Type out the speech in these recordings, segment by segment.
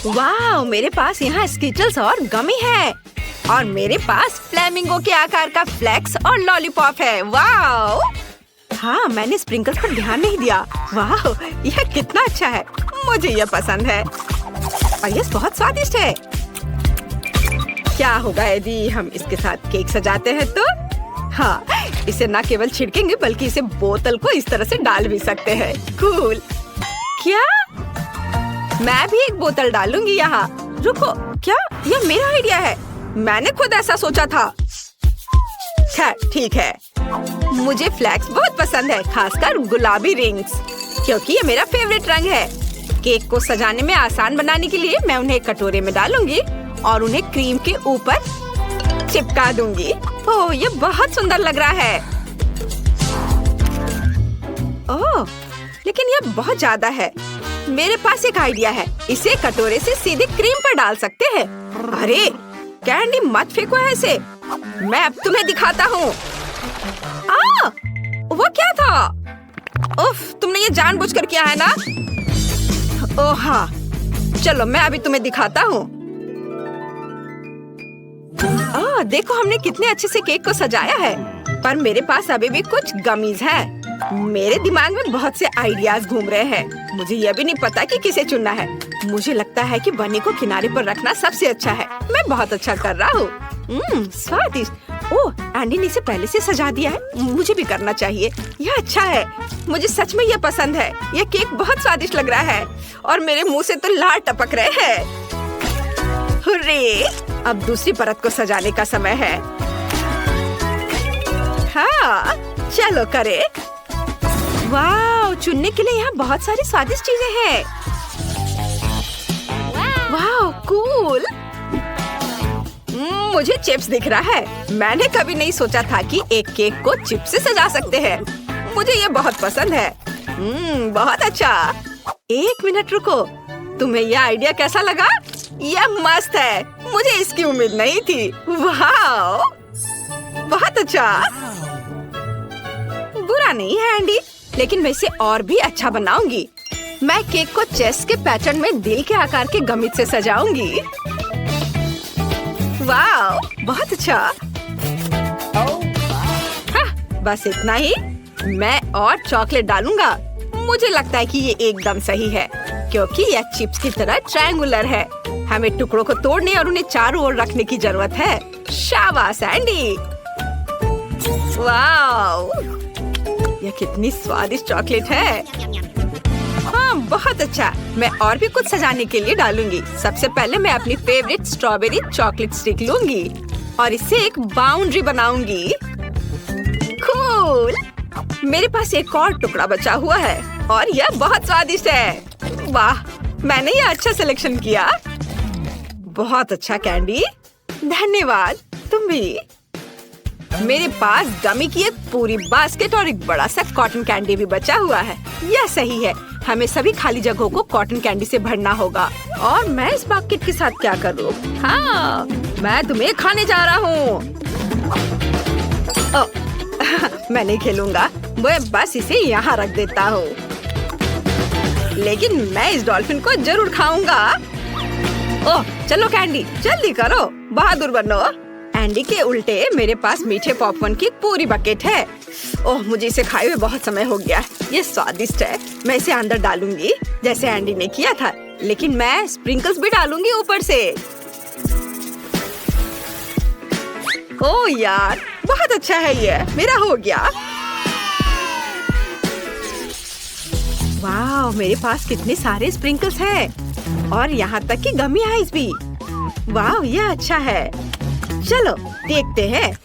वाह, मेरे पास यहाँ स्किटल्स और गमी है और मेरे पास फ्लेमिंगो के आकार का फ्लेक्स और लॉलीपॉप है। वाह! हाँ, मैंने स्प्रिंकल्स पर ध्यान नहीं दिया। वाह, यह कितना अच्छा है। मुझे यह पसंद है और यह बहुत स्वादिष्ट है। क्या होगा यदि हम इसके साथ केक सजाते हैं तो? हाँ, इसे न केवल छिड़केंगे बल्कि इसे बोतल को इस तरह से डाल भी सकते हैं। कूल। क्या? मैं भी एक बोतल डालूंगी यहाँ। रुको, क्या यह मेरा आइडिया है? मैंने खुद ऐसा सोचा था। खैर ठीक है। मुझे फ्लैक्स बहुत पसंद है, खासकर गुलाबी रिंग्स, क्योंकि ये मेरा फेवरेट रंग है। केक को सजाने में आसान बनाने के लिए मैं उन्हें कटोरे में डालूंगी और उन्हें क्रीम के ऊपर चिपका दूंगी। ओह, ये बहुत सुंदर लग रहा है। ओह, लेकिन यह बहुत ज्यादा है। मेरे पास एक आइडिया है। इसे कटोरे से सीधे क्रीम पर डाल सकते हैं। अरे कैंडी, मत फेंको ऐसे। मैं अब तुम्हें दिखाता हूँ। वो क्या था? उफ, तुमने ये जानबूझकर किया है ना? ओह हाँ, चलो मैं अभी तुम्हें दिखाता हूँ। देखो हमने कितने अच्छे से केक को सजाया है। पर मेरे पास अभी भी कुछ गमीज हैं। मेरे दिमाग में बहुत से आइडियाज घूम रहे हैं। मुझे यह भी नहीं पता कि किसे चुनना है। मुझे लगता है कि बनी को किनारे पर रखना सबसे अच्छा है। मैं बहुत अच्छा कर रहा हूँ। स्वादिष्ट। ओह, एंडी ने इसे पहले से सजा दिया है। मुझे भी करना चाहिए। यह अच्छा है। मुझे सच में यह पसंद है। यह केक बहुत स्वादिष्ट लग रहा है और मेरे मुंह से तो लार टपक रहे हैं। हुर्रे! अब दूसरी परत को सजाने का समय है। हाँ, चलो करे। वाह, चुनने के लिए यहाँ बहुत सारी स्वादिष्ट चीजें हैं। वाह, कूल। मुझे चिप्स दिख रहा है। मैंने कभी नहीं सोचा था कि एक केक को चिप्स से सजा सकते हैं। मुझे ये बहुत पसंद है। बहुत अच्छा। एक मिनट रुको, तुम्हें यह आइडिया कैसा लगा? यह मस्त है। मुझे इसकी उम्मीद नहीं थी। वाह, बहुत अच्छा। बुरा नहीं है एंडी, लेकिन मैं इसे और भी अच्छा बनाऊंगी। मैं केक को चेस के पैटर्न में दिल के आकार के गमित से सजाऊंगी। वाह, बहुत अच्छा। हाँ, बस इतना ही। मैं और चॉकलेट डालूंगा। मुझे लगता है कि ये एकदम सही है, क्योंकि यह चिप्स की तरह ट्रायंगुलर है। हमें टुकड़ों को तोड़ने और उन्हें चारों ओर रखने की जरूरत है। शाबाश एंडी। वाह, यह कितनी स्वादिष्ट चॉकलेट है। हाँ, बहुत अच्छा। मैं और भी कुछ सजाने के लिए डालूंगी। सबसे पहले मैं अपनी फेवरेट स्ट्रॉबेरी चॉकलेट स्टिक लूंगी और इससे एक बाउंड्री बनाऊंगी। कूल। मेरे पास एक और टुकड़ा बचा हुआ है और यह बहुत स्वादिष्ट है। वाह, मैंने यह अच्छा सिलेक्शन किया। बहुत अच्छा कैंडी, धन्यवाद। तुम भी। मेरे पास गमी की एक पूरी बास्केट और एक बड़ा सा कॉटन कैंडी भी बचा हुआ है। यह सही है। हमें सभी खाली जगहों को कॉटन कैंडी से भरना होगा। और मैं इस बास्केट के साथ क्या करूँ? हाँ, मैं तुम्हें खाने जा रहा हूँ। मैं नहीं खेलूंगा। मैं बस इसे यहाँ रख देता हूँ। लेकिन मैं इस डॉल्फिन को जरूर खाऊंगा। ओह, चलो कैंडी, जल्दी करो, बहादुर बनो। एंडी के उल्टे मेरे पास मीठे पॉपकॉर्न की पूरी बकेट है। ओह, मुझे इसे खाए हुए बहुत समय हो गया। ये स्वादिष्ट है। मैं इसे अंदर डालूंगी जैसे एंडी ने किया था, लेकिन मैं स्प्रिंकल्स भी डालूंगी ऊपर से। ओह यार, बहुत अच्छा है। ये मेरा हो गया। वाह, मेरे पास कितने सारे स्प्रिंकल्स हैं और यहाँ तक कि गमी आइस भी। वाह, यह अच्छा है। चलो देखते हैं।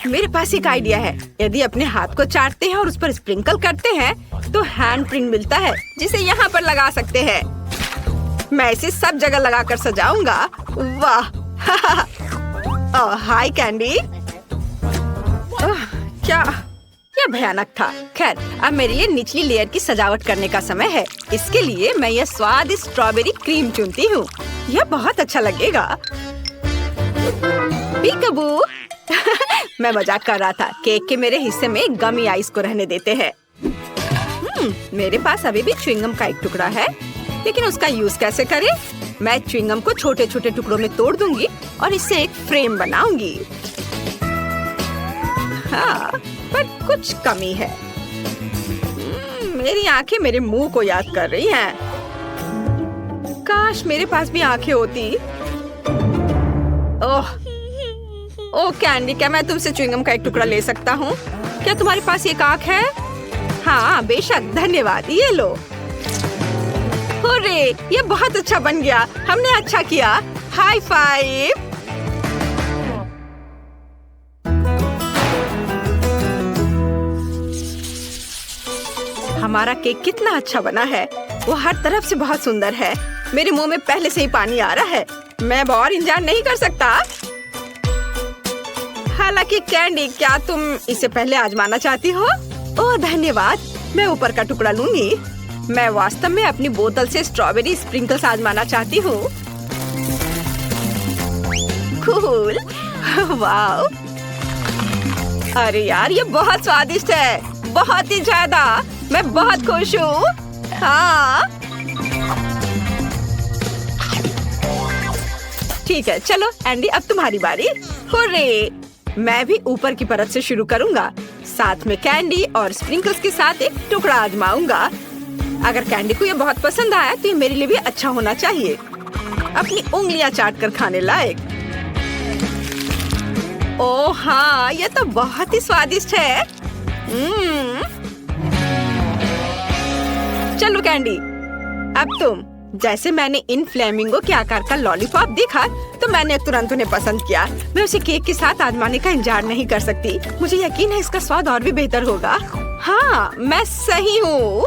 मेरे पास एक आइडिया है। यदि अपने हाथ को चाटते हैं और उस पर स्प्रिंकल करते हैं तो हैंड प्रिंट मिलता है, जिसे यहाँ पर लगा सकते हैं। मैं इसे सब जगह लगाकर सजाऊंगा। वाह। ओह, हाय कैंडी। क्या? यह भयानक था। खैर, अब मेरे लिए निचली लेयर की सजावट करने का समय है। इसके लिए मैं यह स्वादिष्ट स्ट्रॉबेरी क्रीम चुनती हूँ। यह बहुत अच्छा लगेगा। पीकबू। मैं मजाक कर रहा था। केक के मेरे हिस्से में गमी आइस को रहने देते हैं। मेरे पास अभी भी च्युइंगम का एक टुकड़ा है। लेकिन उसका यूज कैसे करें? मैं च्युइंगम को छोटे छोटे टुकड़ों में तोड़ दूंगी और इससे एक फ्रेम बनाऊंगी। हाँ, पर कुछ कमी है। मेरी आंखें मेरे मुंह को याद कर रही हैं। काश मेरे पास भी आंखें होती। ओह कैंडी, क्या मैं तुमसे च्युइंगम का एक टुकड़ा ले सकता हूँ? क्या तुम्हारे पास एक आंख है? हाँ बेशक, धन्यवाद, ये लो। हुर्रे, ये बहुत अच्छा बन गया। हमने अच्छा किया। High five. हमारा केक कितना अच्छा बना है। वो हर तरफ से बहुत सुंदर है। मेरे मुंह में पहले से ही पानी आ रहा है। मैं और इंतजार नहीं कर सकता। हालांकि कैंडी, क्या तुम इसे पहले आजमाना चाहती हो? ओह धन्यवाद, मैं ऊपर का टुकड़ा लूंगी। मैं वास्तव में अपनी बोतल से स्ट्रॉबेरी स्प्रिंकल्स आजमाना चाहती हूँ। Cool, wow. अरे यार, ये बहुत स्वादिष्ट है, बहुत ही ज्यादा। मैं बहुत खुश हूँ। हाँ ठीक है, चलो एंडी, अब तुम्हारी बारी। हुर्रे, मैं भी ऊपर की परत से शुरू करूँगा। साथ में कैंडी और स्प्रिंकल्स के साथ एक टुकड़ा आजमाऊंगा। अगर कैंडी को ये बहुत पसंद आया तो ये मेरे लिए भी अच्छा होना चाहिए। अपनी उंगलियां चाट कर खाने लायक। ओह हाँ, ये तो बहुत ही स्वादिष्ट है। चलो कैंडी, अब तुम। जैसे मैंने इन फ्लेमिंगो के आकार का लॉलीपॉप देखा तो मैंने तुरंत उन्हें पसंद किया। मैं उसे केक के साथ आजमाने का इंतजार नहीं कर सकती। मुझे यकीन है इसका स्वाद और भी बेहतर होगा। हाँ, मैं सही हूँ।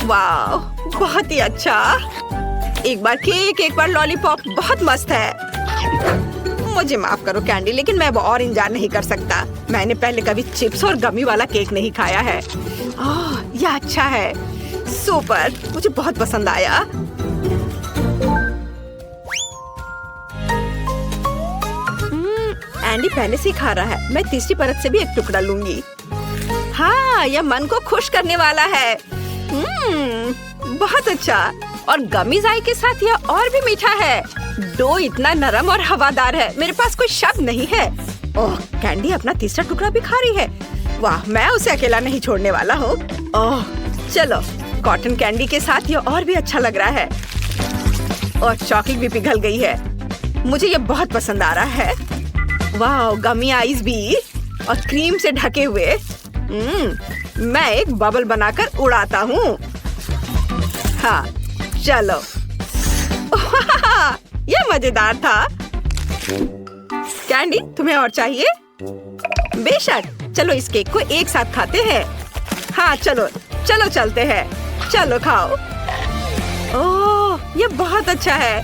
वाह, बहुत ही अच्छा। एक बार केक, एक बार लॉलीपॉप, बहुत मस्त है। मुझे माफ करो कैंडी, लेकिन मैं और इंतजार नहीं कर सकता। मैंने पहले कभी चिप्स और गमी वाला केक नहीं खाया है। ओह, यह अच्छा है। सुपर, मुझे बहुत पसंद आया। एंडी पहले से ही खा रहा है। मैं तीसरी परत से भी एक टुकड़ा लूंगी। हाँ, यह मन को खुश करने वाला है। बहुत अच्छा। और गमीज आई के साथ यह और भी मीठा है। डो इतना नरम और हवादार है, मेरे पास कोई शब्द नहीं है। ओह, कैंडी अपना तीसरा टुकड़ा भी खा रही है। वाह, मैं उसे अकेला नहीं छोड़ने वाला हूँ। ओह चलो, कॉटन कैंडी के साथ ये और भी अच्छा लग रहा है। और चॉकलेट भी पिघल गई है। मुझे ये बहुत पसंद आ रहा है। वाह, गमी आइस भी और क्रीम से ढके हुए। मैं एक बबल बनाकर उड़ाता हूँ। हाँ चलो। ये मजेदार था। कैंडी, तुम्हें और चाहिए? बेशक, चलो इस केक को एक साथ खाते हैं। हाँ चलो चलो चलते हैं। चलो खाओ। ओह, ये बहुत अच्छा है।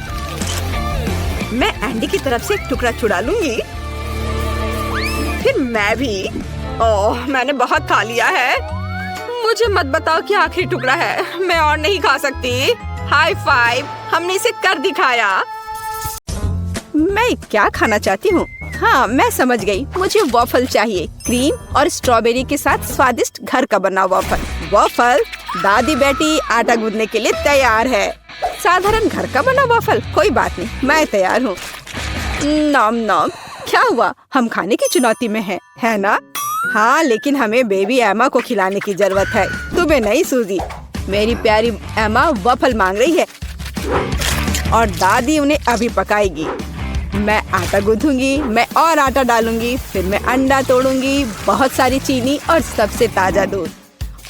मैं एंडी की तरफ से एक टुकड़ा चुरा लूंगी। फिर मैं भी। ओह, मैंने बहुत खा लिया है। मुझे मत बताओ कि आखिरी टुकड़ा है। मैं और नहीं खा सकती। हाई फाइव, हमने इसे कर दिखाया। मैं क्या खाना चाहती हूँ? हाँ, मैं समझ गई। मुझे वॉफल चाहिए, क्रीम और स्ट्रॉबेरी के साथ स्वादिष्ट घर का बना वॉफल। वॉफल, दादी बेटी आटा गूंदने के लिए तैयार है। साधारण घर का बना वॉफल, कोई बात नहीं, मैं तैयार हूँ। नॉम नॉम। क्या हुआ? हम खाने की चुनौती में हैं, है ना? हाँ, लेकिन हमें बेबी एमा को खिलाने की जरूरत है, तुम्हें नहीं सूजी। मेरी प्यारी एमा वॉफल मांग रही है और दादी उन्हें अभी पकाएगी। मैं आटा गूंथूंगी, मैं और आटा डालूंगी, फिर मैं अंडा तोड़ूंगी, बहुत सारी चीनी और सबसे ताजा दूध।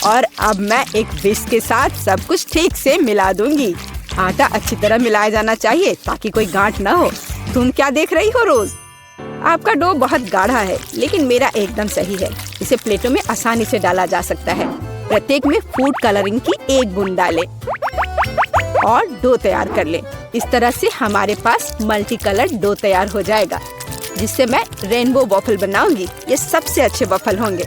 और अब मैं एक विस्क के साथ सब कुछ ठीक से मिला दूंगी। आटा अच्छी तरह मिलाया जाना चाहिए ताकि कोई गांठ न हो। तुम क्या देख रही हो रोज? आपका डो बहुत गाढ़ा है, लेकिन मेरा एकदम सही है। इसे प्लेटों में आसानी से डाला जा सकता है। प्रत्येक में फूड कलरिंग की एक बूंद डालें और डो तैयार कर लें। इस तरह से हमारे पास मल्टी कलर डो तैयार हो जाएगा, जिससे मैं रेनबो वॉफल बनाऊंगी। ये सबसे अच्छे वॉफल होंगे।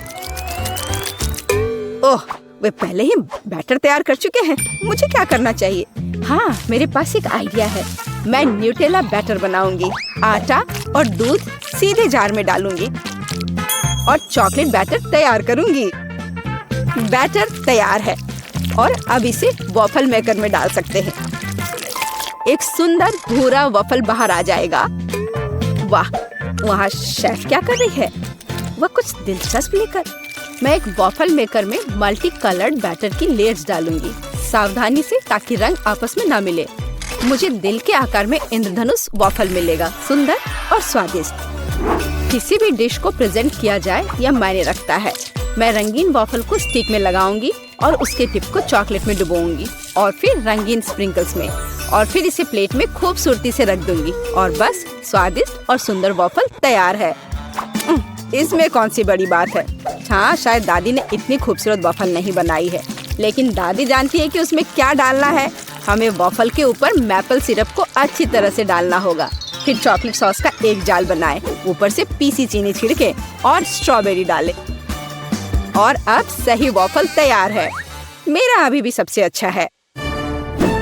ओह, वे पहले ही बैटर तैयार कर चुके हैं। मुझे क्या करना चाहिए? हाँ, मेरे पास एक आइडिया है। मैं न्यूटेला बैटर बनाऊंगी। आटा और दूध सीधे जार में डालूंगी और चॉकलेट बैटर तैयार करूंगी। बैटर तैयार है। और अब इसे वॉफल मेकर में डाल सकते हैं। एक सुंदर भूरा वॉफल बाहर आ जाएगा। वाह, वहाँ शेफ क्या कर रही है? वह कुछ दिलचस्प लेकर। मैं एक वॉफल मेकर में मल्टी कलर्ड बैटर की लेयर्स डालूंगी, सावधानी से, ताकि रंग आपस में ना मिले। मुझे दिल के आकार में इंद्रधनुष वॉफल मिलेगा, सुंदर और स्वादिष्ट। किसी भी डिश को प्रेजेंट किया जाए यह मायने रखता है। मैं रंगीन वॉफल को स्टिक में लगाऊंगी और उसके टिप को चॉकलेट में डुबोऊंगी और फिर रंगीन स्प्रिंकल्स में, और फिर इसे प्लेट में खूबसूरती से रख दूंगी और बस स्वादिष्ट और सुंदर वॉफल तैयार है। इसमें कौन सी बड़ी बात है? हाँ, शायद दादी ने इतनी खूबसूरत वॉफल नहीं बनाई है, लेकिन दादी जानती है कि उसमें क्या डालना है। हमें वॉफल के ऊपर मैपल सिरप को अच्छी तरह से डालना होगा, फिर चॉकलेट सॉस का एक जाल बनाएं, ऊपर से पीसी चीनी छिड़के और स्ट्रॉबेरी डालें, और अब सही वॉफल तैयार है। मेरा अभी भी सबसे अच्छा है।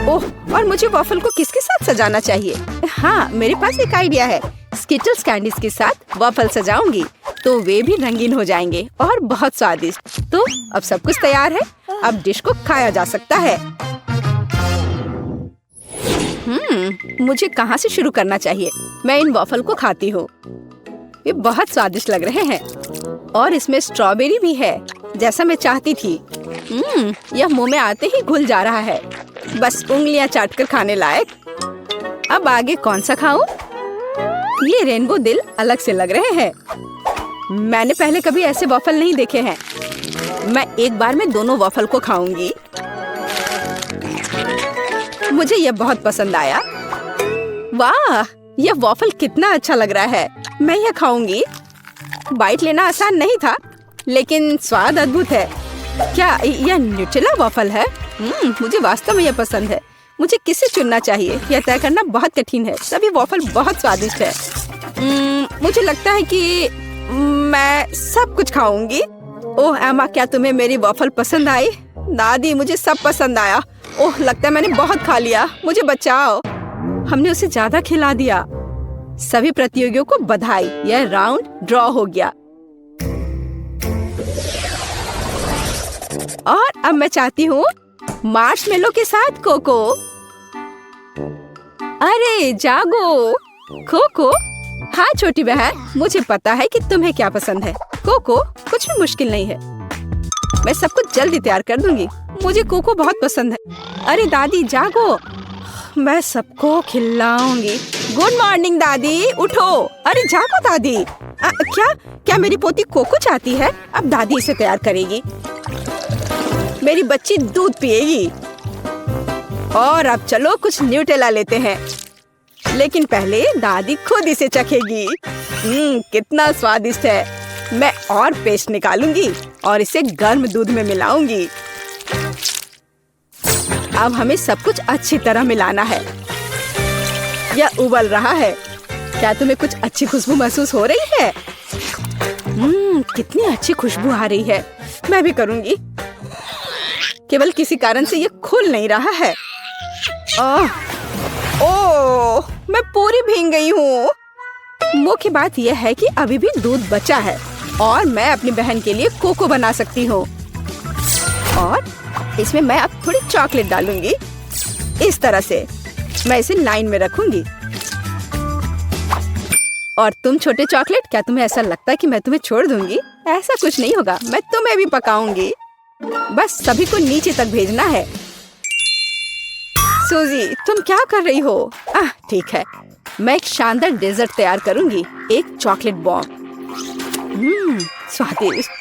ओह, और मुझे वॉफल को किसके साथ सजाना चाहिए? हाँ, मेरे पास एक आइडिया है। स्किटल्स कैंडीज के साथ वॉफल सजाऊंगी तो वे भी रंगीन हो जाएंगे और बहुत स्वादिष्ट। तो अब सब कुछ तैयार है, अब डिश को खाया जा सकता है। मुझे कहाँ से शुरू करना चाहिए? मैं इन वॉफल को खाती हूँ। ये बहुत स्वादिष्ट लग रहे हैं और इसमें स्ट्रॉबेरी भी है, जैसा मैं चाहती थी। यह मुंह में आते ही घुल जा रहा है, बस उंगलियां चाटकर खाने लायक। अब आगे कौन सा खाऊं? ये रेनबो दिल अलग से लग रहे हैं। मैंने पहले कभी ऐसे वॉफल नहीं देखे हैं। मैं एक बार में दोनों वॉफल को खाऊंगी। मुझे यह बहुत पसंद आया। वाह, यह वॉफल कितना अच्छा लग रहा है। मैं यह खाऊंगी। बाइट लेना आसान नहीं था, लेकिन स्वाद अद्भुत है। क्या यह न्यूटेला वॉफल है? मुझे वास्तव में यह पसंद है। मुझे किसे चुनना चाहिए, यह तय करना बहुत कठिन है। सभी वॉफल बहुत स्वादिष्ट है। मुझे लगता है कि मैं सब कुछ खाऊंगी। ओह एमा, क्या तुम्हें मेरी वॉफल पसंद आई? दादी, मुझे सब पसंद आया। ओह, लगता है मैंने बहुत खा लिया, मुझे बचाओ। हमने उसे ज्यादा खिला दिया। सभी प्रतियोगियों को बधाई, यह राउंड ड्रॉ हो गया। और अब मैं चाहती हूँ मार्शमेलो के साथ कोको। अरे जागो कोको। हाँ छोटी बहन, मुझे पता है कि तुम्हें क्या पसंद है। कोको कुछ भी मुश्किल नहीं है, मैं सब कुछ जल्दी तैयार कर दूंगी। मुझे कोको बहुत पसंद है। अरे दादी जागो, मैं सबको खिलाऊंगी। गुड मॉर्निंग दादी, उठो। अरे जागो दादी। क्या मेरी पोती कोको चाहती है? अब दादी इसे तैयार करेगी। मेरी बच्ची दूध पिएगी। और अब चलो कुछ न्यूटेला लेते हैं, लेकिन पहले दादी खुद इसे चखेगी। कितना स्वादिष्ट है। मैं और पेस्ट निकालूंगी और इसे गर्म दूध में मिलाऊंगी। अब हमें सब कुछ अच्छी तरह मिलाना है। यह उबल रहा है। क्या तुम्हें कुछ अच्छी खुशबू महसूस हो रही है? कितनी अच्छी खुशबू आ रही है। मैं भी करूंगी। केवल किसी कारण से ये खुल नहीं रहा है। ओह, मैं पूरी भीग गई हूँ। मुख्य बात यह है कि अभी भी दूध बचा है और मैं अपनी बहन के लिए कोको बना सकती हूँ। और इसमें मैं अब थोड़ी चॉकलेट डालूंगी। इस तरह से मैं इसे लाइन में रखूंगी। और तुम छोटे चॉकलेट, क्या तुम्हें ऐसा लगता है कि मैं तुम्हें छोड़ दूंगी? ऐसा कुछ नहीं होगा, मैं तुम्हें भी पकाऊंगी। बस सभी को नीचे तक भेजना है। सूजी, तुम क्या कर रही हो? ठीक है, मैं एक शानदार डेजर्ट तैयार करूंगी। एक चॉकलेट बॉम्ब। स्वादिष्ट।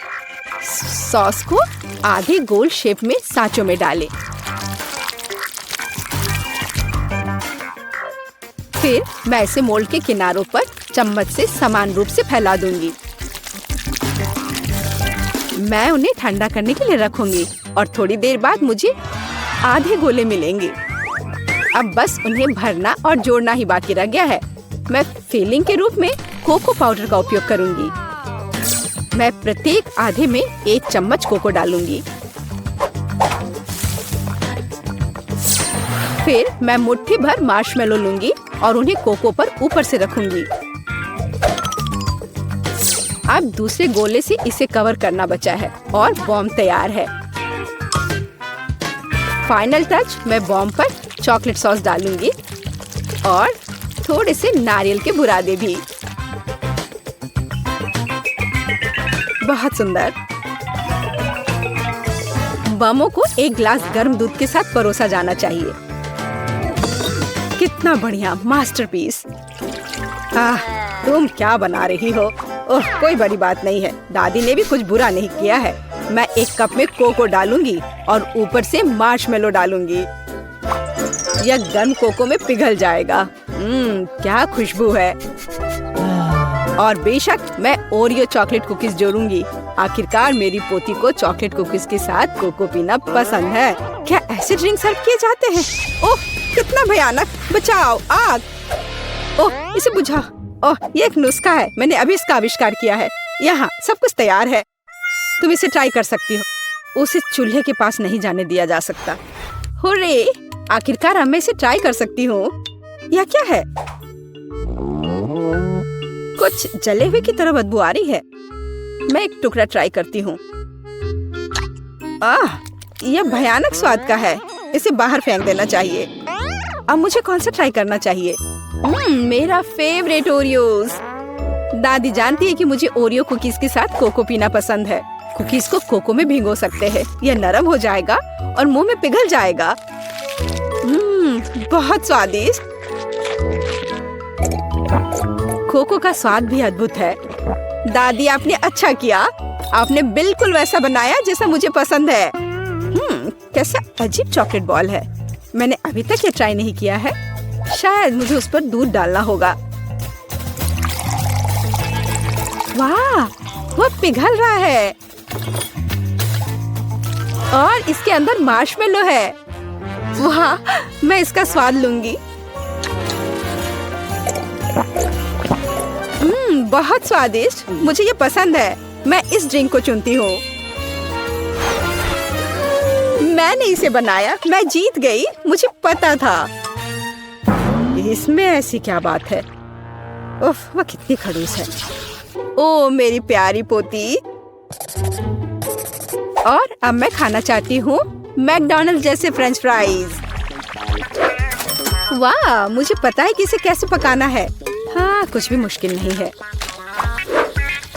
सॉस को आधे गोल शेप में सांचों में डालें। फिर मैं इसे मोल्ड के किनारों पर चम्मच से समान रूप से फैला दूंगी। मैं उन्हें ठंडा करने के लिए रखूंगी और थोड़ी देर बाद मुझे आधे गोले मिलेंगे। अब बस उन्हें भरना और जोड़ना ही बाकी रह गया है। मैं फिलिंग के रूप में कोको पाउडर का उपयोग करूंगी। मैं प्रत्येक आधे में 1 चम्मच कोको डालूंगी। फिर मैं मुट्ठी भर मार्शमेलो लूंगी और उन्हें कोको पर ऊपर से रखूंगी। अब दूसरे गोले से इसे कवर करना बचा है और बॉम्ब तैयार है। फाइनल टच, मैं बॉम्ब पर चॉकलेट सॉस डालूंगी और थोड़े से नारियल के बुरादे भी। बहुत सुंदर। बमों को एक ग्लास गर्म दूध के साथ परोसा जाना चाहिए। कितना बढ़िया मास्टरपीस। तुम क्या बना रही हो? ओह, कोई बड़ी बात नहीं है। दादी ने भी कुछ बुरा नहीं किया है। मैं एक कप में कोको डालूंगी और ऊपर से मार्शमेलो डालूंगी। यह गर्म कोको में पिघल जाएगा। क्या खुशबू है। और बेशक मैं ओरियो चॉकलेट कुकीज जोड़ूंगी। आखिरकार मेरी पोती को चॉकलेट कुकीज के साथ कोको पीना पसंद है। क्या ऐसे ड्रिंक सर्व किए जाते हैं? ओह, कितना भयानक। बचाओ, आग। ओह, इसे बुझा। ओह, ये एक नुस्खा है। मैंने अभी इसका आविष्कार किया है। यहाँ सब कुछ तैयार है। तुम इसे ट्राई कर सकती हो। उसे चूल्हे के पास नहीं जाने दिया जा सकता। हुर्रे! आखिरकार अब मैं इसे ट्राई कर सकती हूँ। यह क्या है? कुछ जले हुए की तरह बदबू आ रही है। मैं एक टुकड़ा ट्राई करती हूँ। यह भयानक स्वाद का है। इसे बाहर फेंक देना चाहिए। अब मुझे कौन सा ट्राई करना चाहिए? मेरा फेवरेट ओरियोज। दादी जानती है कि मुझे ओरियो कुकीज के साथ कोको पीना पसंद है। कुकीज को कोको में भिगो सकते हैं। यह नरम हो जाएगा और मुंह में पिघल जाएगा। बहुत स्वादिष्ट। कोको का स्वाद भी अद्भुत है। दादी, आपने अच्छा किया। आपने बिल्कुल वैसा बनाया जैसा मुझे पसंद है। कैसा अजीब चॉकलेट बॉल है। मैंने अभी तक ये ट्राई नहीं किया है। शायद मुझे उस पर दूध डालना होगा। वाह, वो पिघल रहा है और इसके अंदर मार्शमेलो है। वाह, मैं इसका स्वाद लूंगी। बहुत स्वादिष्ट। मुझे ये पसंद है। मैं इस ड्रिंक को चुनती हूँ। मैंने इसे बनाया। मैं जीत गई। मुझे पता था। इसमें ऐसी क्या बात है? उफ, वह कितनी खड़ूस है। ओ मेरी प्यारी पोती। और अब मैं खाना चाहती हूँ मैकडॉनल्ड जैसे फ्रेंच फ्राइज। वाह, मुझे पता है कि इसे कैसे पकाना है। हाँ, कुछ भी मुश्किल नहीं है।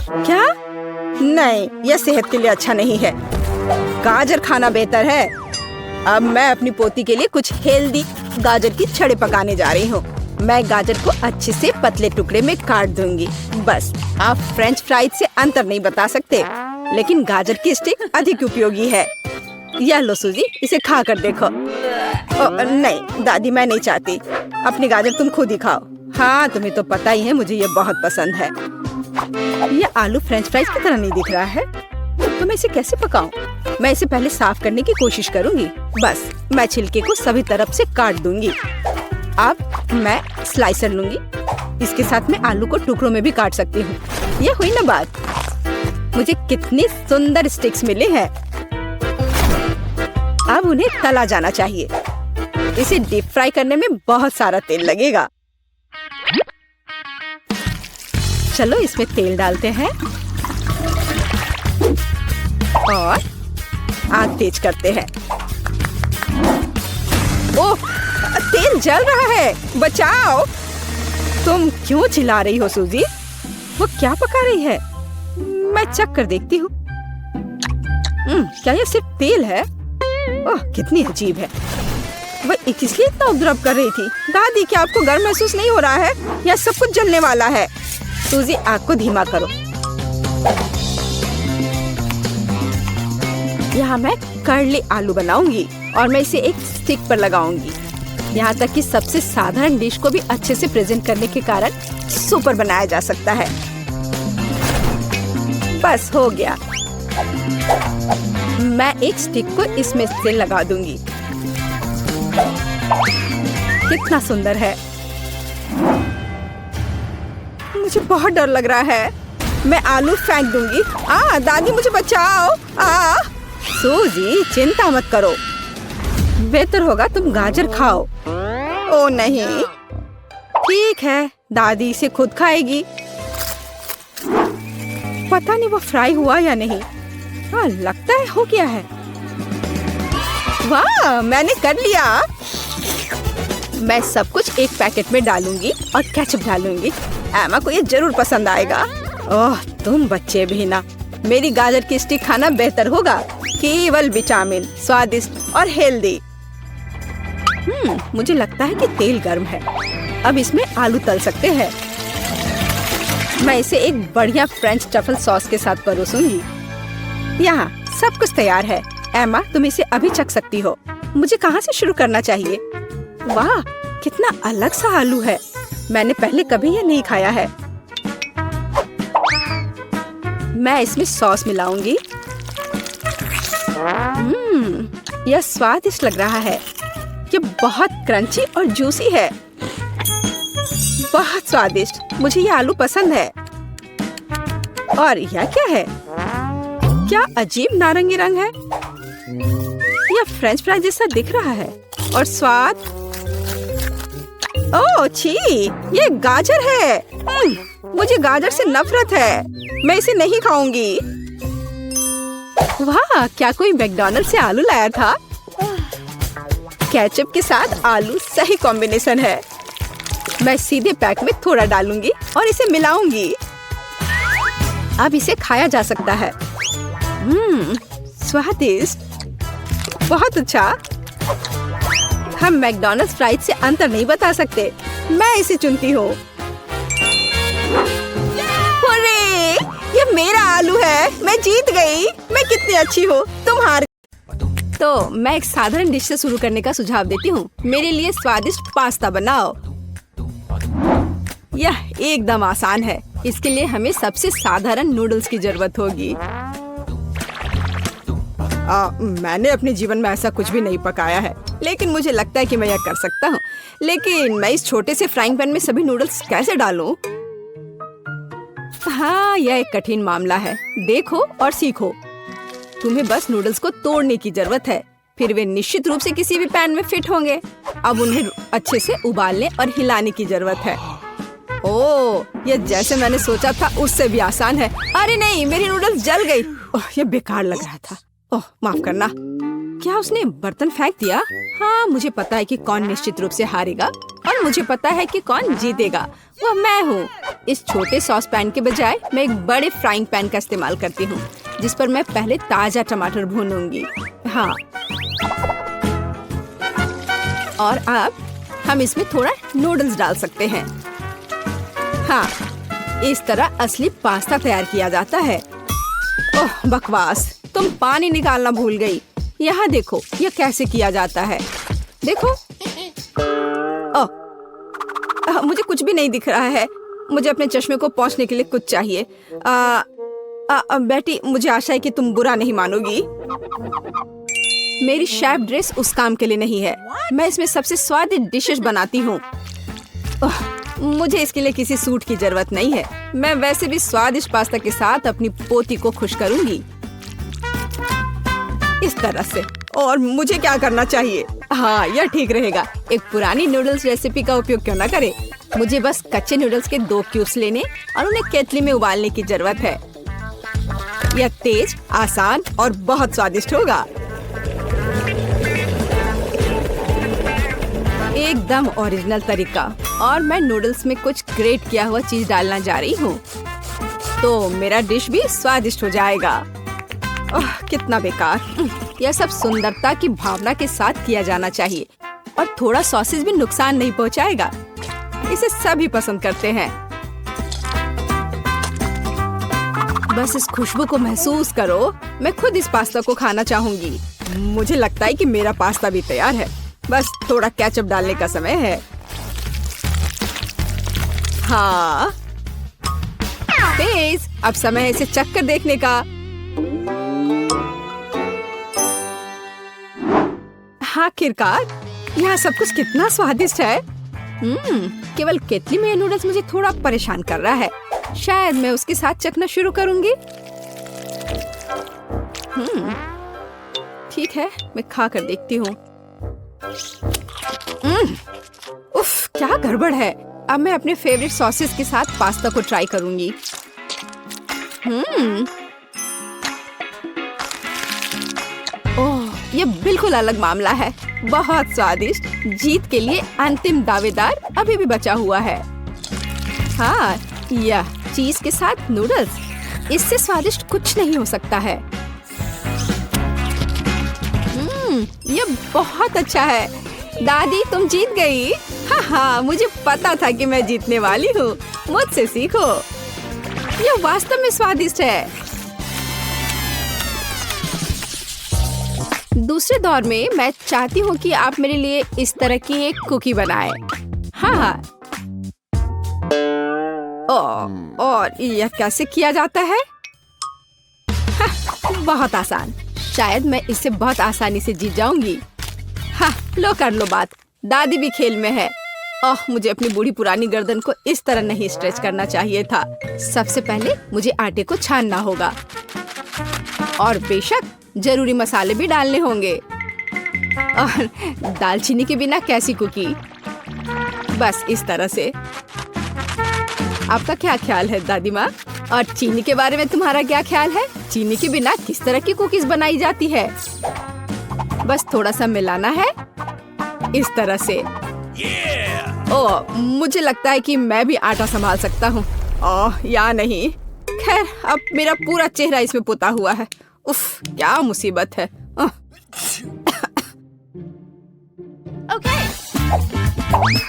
क्या? नहीं, यह सेहत के लिए अच्छा नहीं है। गाजर खाना बेहतर है। अब मैं अपनी पोती के लिए कुछ हेल्दी गाजर की छड़े पकाने जा रही हूँ। मैं गाजर को अच्छे से पतले टुकड़े में काट दूंगी। बस, आप फ्रेंच फ्राइज से अंतर नहीं बता सकते, लेकिन गाजर की स्टिक अधिक उपयोगी है। यह लो सूजी, इसे खा कर देखो। नहीं दादी, मैं नहीं चाहती। अपनी गाजर तुम खुद ही खाओ। हाँ, तुम्हें तो पता ही है मुझे ये बहुत पसंद है। ये आलू फ्रेंच फ्राइज की तरह नहीं दिख रहा है, तो मैं इसे कैसे पकाऊं? मैं इसे पहले साफ करने की कोशिश करूंगी। बस, मैं छिलके को सभी तरफ से काट दूंगी। अब मैं स्लाइसर लूंगी। इसके साथ मैं आलू को टुकड़ों में भी काट सकती हूँ। ये हुई ना बात। मुझे कितनी सुंदर स्टिक्स मिले हैं। अब उन्हें तला जाना चाहिए। इसे डीप फ्राई करने में बहुत सारा तेल लगेगा। चलो इसमें तेल डालते हैं और आग तेज करते हैं। ओह, तेल जल रहा है। बचाओ। तुम क्यों चिल्ला रही हो सूजी? वो क्या पका रही है? मैं चख कर देखती हूँ। क्या ये सिर्फ तेल है? ओह, कितनी अजीब है। वह इसलिए इतना उपद्रव कर रही थी। दादी, क्या आपको गर्म महसूस नहीं हो रहा है? या सब कुछ जलने वाला है? सूजी, आग को धीमा करो। यहाँ मैं कर्ली आलू बनाऊंगी और मैं इसे एक स्टिक पर लगाऊंगी। यहाँ तक कि सबसे साधारण डिश को भी अच्छे से प्रेजेंट करने के कारण सुपर बनाया जा सकता है। बस हो गया। मैं एक स्टिक को इसमें से लगा दूंगी। कितना सुंदर है। मुझे बहुत डर लग रहा है। मैं आलू फेंक दूंगी। दादी, मुझे बचाओ। सूजी, चिंता मत करो। बेहतर होगा तुम गाजर खाओ। ओ नहीं। ठीक है, दादी इसे खुद खाएगी। पता नहीं वो फ्राई हुआ या नहीं। हाँ, लगता है हो गया है। वाह, मैंने कर लिया। मैं सब कुछ एक पैकेट में डालूंगी और केचप डालूंगी। एमा को ये जरूर पसंद आएगा। ओह, तुम बच्चे भी ना। मेरी गाजर की स्टिक खाना बेहतर होगा। केवल विटामिन, स्वादिष्ट और हेल्दी। मुझे लगता है कि तेल गर्म है। अब इसमें आलू तल सकते हैं। मैं इसे एक बढ़िया फ्रेंच ट्रफल सॉस के साथ परोसूंगी। यहाँ सब कुछ तैयार है। एमा, तुम इसे अभी चख सकती हो। मुझे कहाँ से शुरू करना चाहिए? वाह, कितना अलग सा आलू है। मैंने पहले कभी ये नहीं खाया है। मैं इसमें सॉस मिलाऊंगी। यह स्वादिष्ट लग रहा है। ये बहुत क्रंची और जूसी है। बहुत स्वादिष्ट। मुझे ये आलू पसंद है। और यह क्या है? क्या अजीब नारंगी रंग है। यह फ्रेंच फ्राई जैसा दिख रहा है। और स्वाद, ओह छी, ये गाजर है। मुझे गाजर से नफरत है। मैं इसे नहीं खाऊंगी। वाह, क्या कोई मैकडॉनल्ड से आलू लाया था? केचप के साथ आलू सही कॉम्बिनेशन है। मैं सीधे पैक में थोड़ा डालूंगी और इसे मिलाऊंगी। अब इसे खाया जा सकता है। स्वादिष्ट, बहुत अच्छा। हम मैकडॉनल्ड्स फ्राइज से अंतर नहीं बता सकते। मैं इसे चुनती हूँ। अरे, ये मेरा आलू है। मैं जीत गई। मैं कितनी अच्छी हूँ। तुम हार। तो मैं एक साधारण डिश से शुरू करने का सुझाव देती हूँ। मेरे लिए स्वादिष्ट पास्ता बनाओ। यह एकदम आसान है। इसके लिए हमें सबसे साधारण नूडल्स की जरूरत होगी। मैंने अपने जीवन में ऐसा कुछ भी नहीं पकाया है, लेकिन मुझे लगता है कि मैं यह कर सकता हूँ। लेकिन मैं इस छोटे से फ्राइंग पैन में सभी नूडल्स कैसे डालूं? हाँ, यह एक कठिन मामला है। देखो और सीखो। तुम्हें बस नूडल्स को तोड़ने की जरूरत है। फिर वे निश्चित रूप से किसी भी पैन में फिट होंगे। अब उन्हें अच्छे से उबालने और हिलाने की जरूरत है। ओह, यह जैसे मैंने सोचा था उससे भी आसान है। अरे नहीं, मेरी नूडल्स जल गई। ओह, यह बेकार लग रहा था। ओह, माफ करना। क्या उसने बर्तन फेंक दिया? हाँ, मुझे पता है कि कौन निश्चित रूप से हारेगा और मुझे पता है कि कौन जीतेगा। वह मैं हूँ। इस छोटे सॉस पैन के बजाय मैं एक बड़े फ्राइंग पैन का इस्तेमाल करती हूँ, जिस पर मैं पहले ताजा टमाटर भूनूंगी। हाँ, और अब हम इसमें थोड़ा नूडल्स डाल सकते हैं। हाँ, इस तरह असली पास्ता तैयार किया जाता है। ओह, बकवास। तुम पानी निकालना भूल गई। यहाँ देखो, यह कैसे किया जाता है। देखो। ओह, मुझे कुछ भी नहीं दिख रहा है। मुझे अपने चश्मे को पोंछने के लिए कुछ चाहिए। बेटी, मुझे आशा है कि तुम बुरा नहीं मानोगी। मेरी शेफ ड्रेस उस काम के लिए नहीं है। मैं इसमें सबसे स्वादिष्ट डिशेस बनाती हूँ। मुझे इसके लिए किसी सूट की जरूरत नहीं है। मैं वैसे भी स्वादिष्ट पास्ता के साथ अपनी पोती को खुश करूंगी। इस तरह से। और मुझे क्या करना चाहिए? हाँ, यह ठीक रहेगा। एक पुरानी नूडल्स रेसिपी का उपयोग क्यों न करे। मुझे बस कच्चे नूडल्स के 2 क्यूब्स लेने और उन्हें केतली में उबालने की जरूरत है। यह तेज, आसान और बहुत स्वादिष्ट होगा। एकदम ओरिजिनल तरीका। और मैं नूडल्स में कुछ ग्रेट किया हुआ चीज डालना जा रही हूँ, तो मेरा डिश भी स्वादिष्ट हो जाएगा। ओह, कितना बेकार। यह सब सुंदरता की भावना के साथ किया जाना चाहिए। और थोड़ा सॉसेज भी नुकसान नहीं पहुँचाएगा। इसे सभी पसंद करते हैं। बस इस खुशबू को महसूस करो। मैं खुद इस पास्ता को खाना चाहूंगी। मुझे लगता है कि मेरा पास्ता भी तैयार है। बस थोड़ा केचप डालने का समय है। हाँ, तेज। अब समय है इसे चख कर देखने का। आखिरकार, यहाँ सब कुछ कितना स्वादिष्ट है। केवल केतली में ये नूडल्स मुझे थोड़ा परेशान कर रहा है। शायद मैं उसके साथ चखना शुरू करूंगी। ठीक है, मैं खा कर देखती हूँ। उफ, क्या गड़बड़ है। अब मैं अपने फेवरेट सॉसेस के साथ पास्ता को ट्राई करूंगी। ओह, ये बिल्कुल अलग मामला है। बहुत स्वादिष्ट। जीत के लिए अंतिम दावेदार अभी भी बचा हुआ है। हाँ, यह चीज के साथ नूडल्स, इससे स्वादिष्ट कुछ नहीं हो सकता है। ये बहुत अच्छा है। दादी, तुम जीत गई। हाँ, मुझे पता था कि मैं जीतने वाली हूँ। मुझसे सीखो। यह वास्तव में स्वादिष्ट है। दूसरे दौर में मैं चाहती हूँ कि आप मेरे लिए इस तरह की एक कुकी बनाएं। हाँ। और यह कैसे किया जाता है? बहुत आसान। शायद मैं इससे बहुत आसानी से जीत जाऊंगी। हाँ, लो कर लो बात। दादी भी खेल में है। मुझे अपनी बूढ़ी पुरानी गर्दन को इस तरह नहीं स्ट्रेच करना चाहिए था। सबसे पहले मुझे आटे को छानना होगा और बेशक जरूरी मसाले भी डालने होंगे। और दालचीनी के बिना कैसी कुकी? बस इस तरह से। आपका क्या ख्याल है दादी माँ? और चीनी के बारे में तुम्हारा क्या ख्याल है? चीनी के बिना किस तरह की कुकीज बनाई जाती है? बस थोड़ा सा मिलाना है इस तरह से। मुझे लगता है कि मैं भी आटा संभाल सकता हूँ। या नहीं। खैर, अब मेरा पूरा चेहरा इसमें पुता हुआ है। उफ, क्या मुसीबत है।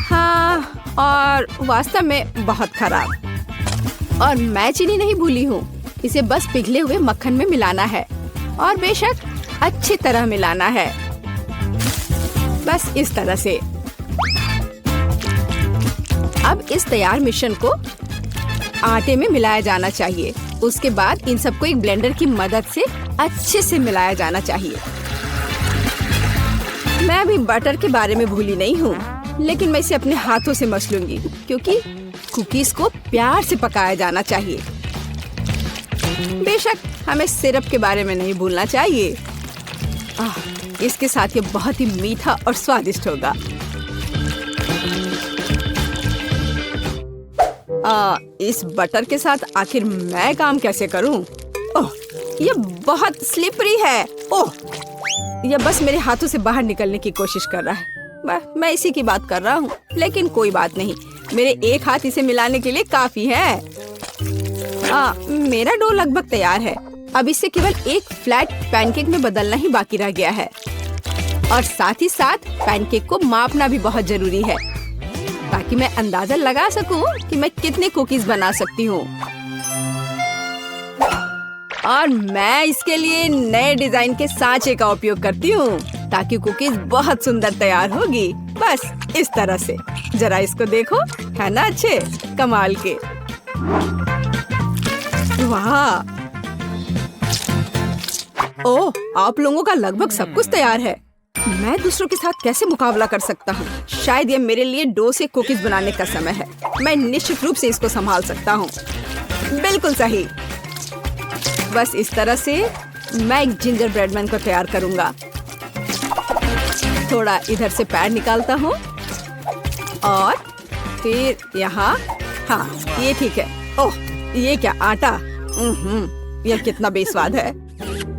हाँ, और वास्तव में बहुत खराब। और मैं चीनी नहीं भूली हूँ। इसे बस पिघले हुए मक्खन में मिलाना है और बेशक अच्छी तरह मिलाना है। बस इस तरह से। अब इस तैयार मिश्रण को आटे में मिलाया जाना चाहिए। उसके बाद इन सबको एक ब्लेंडर की मदद से अच्छे से मिलाया जाना चाहिए। मैं अभी बटर के बारे में भूली नहीं हूँ, लेकिन मैं इसे अपने हाथों से मस लूंगी क्योंकि कुकीज को प्यार से पकाया जाना चाहिए। बेशक हमें सिरप के बारे में नहीं भूलना चाहिए। इसके साथ ये बहुत ही मीठा और स्वादिष्ट होगा। इस बटर के साथ आखिर मैं काम कैसे करूं? ये बहुत स्लिपरी है। ये बस मेरे हाथों से बाहर निकलने की कोशिश कर रहा है। मैं इसी की बात कर रहा हूँ, लेकिन कोई बात नहीं। मेरे एक हाथ इसे मिलाने के लिए काफी है। मेरा डो लगभग तैयार है। अब इसे केवल एक फ्लैट पैनकेक में बदलना ही बाकी रह गया है। और साथ ही साथ पैनकेक को मापना भी बहुत जरूरी है ताकि मैं अंदाजा लगा सकूं कि मैं कितने कुकीज बना सकती हूँ। और मैं इसके लिए नए डिजाइन के सांचे का उपयोग करती हूँ ताकि कुकीज बहुत सुंदर तैयार होगी। बस इस तरह से। जरा इसको देखो, है ना अच्छे? कमाल के। वाह! आप लोगों का लगभग सब कुछ तैयार है। मैं दूसरों के साथ कैसे मुकाबला कर सकता हूँ? शायद ये मेरे लिए डो से कुकीज बनाने का समय है। मैं निश्चित रूप से इसको संभाल सकता हूँ। बिल्कुल सही। बस इस तरह से मैं एक जिंजर ब्रेड मैन को तैयार करूँगा। थोड़ा इधर से पैर निकालता हूँ और फिर यहाँ। हाँ, ये ठीक है। ये क्या आटा? यह कितना बेस्वाद है।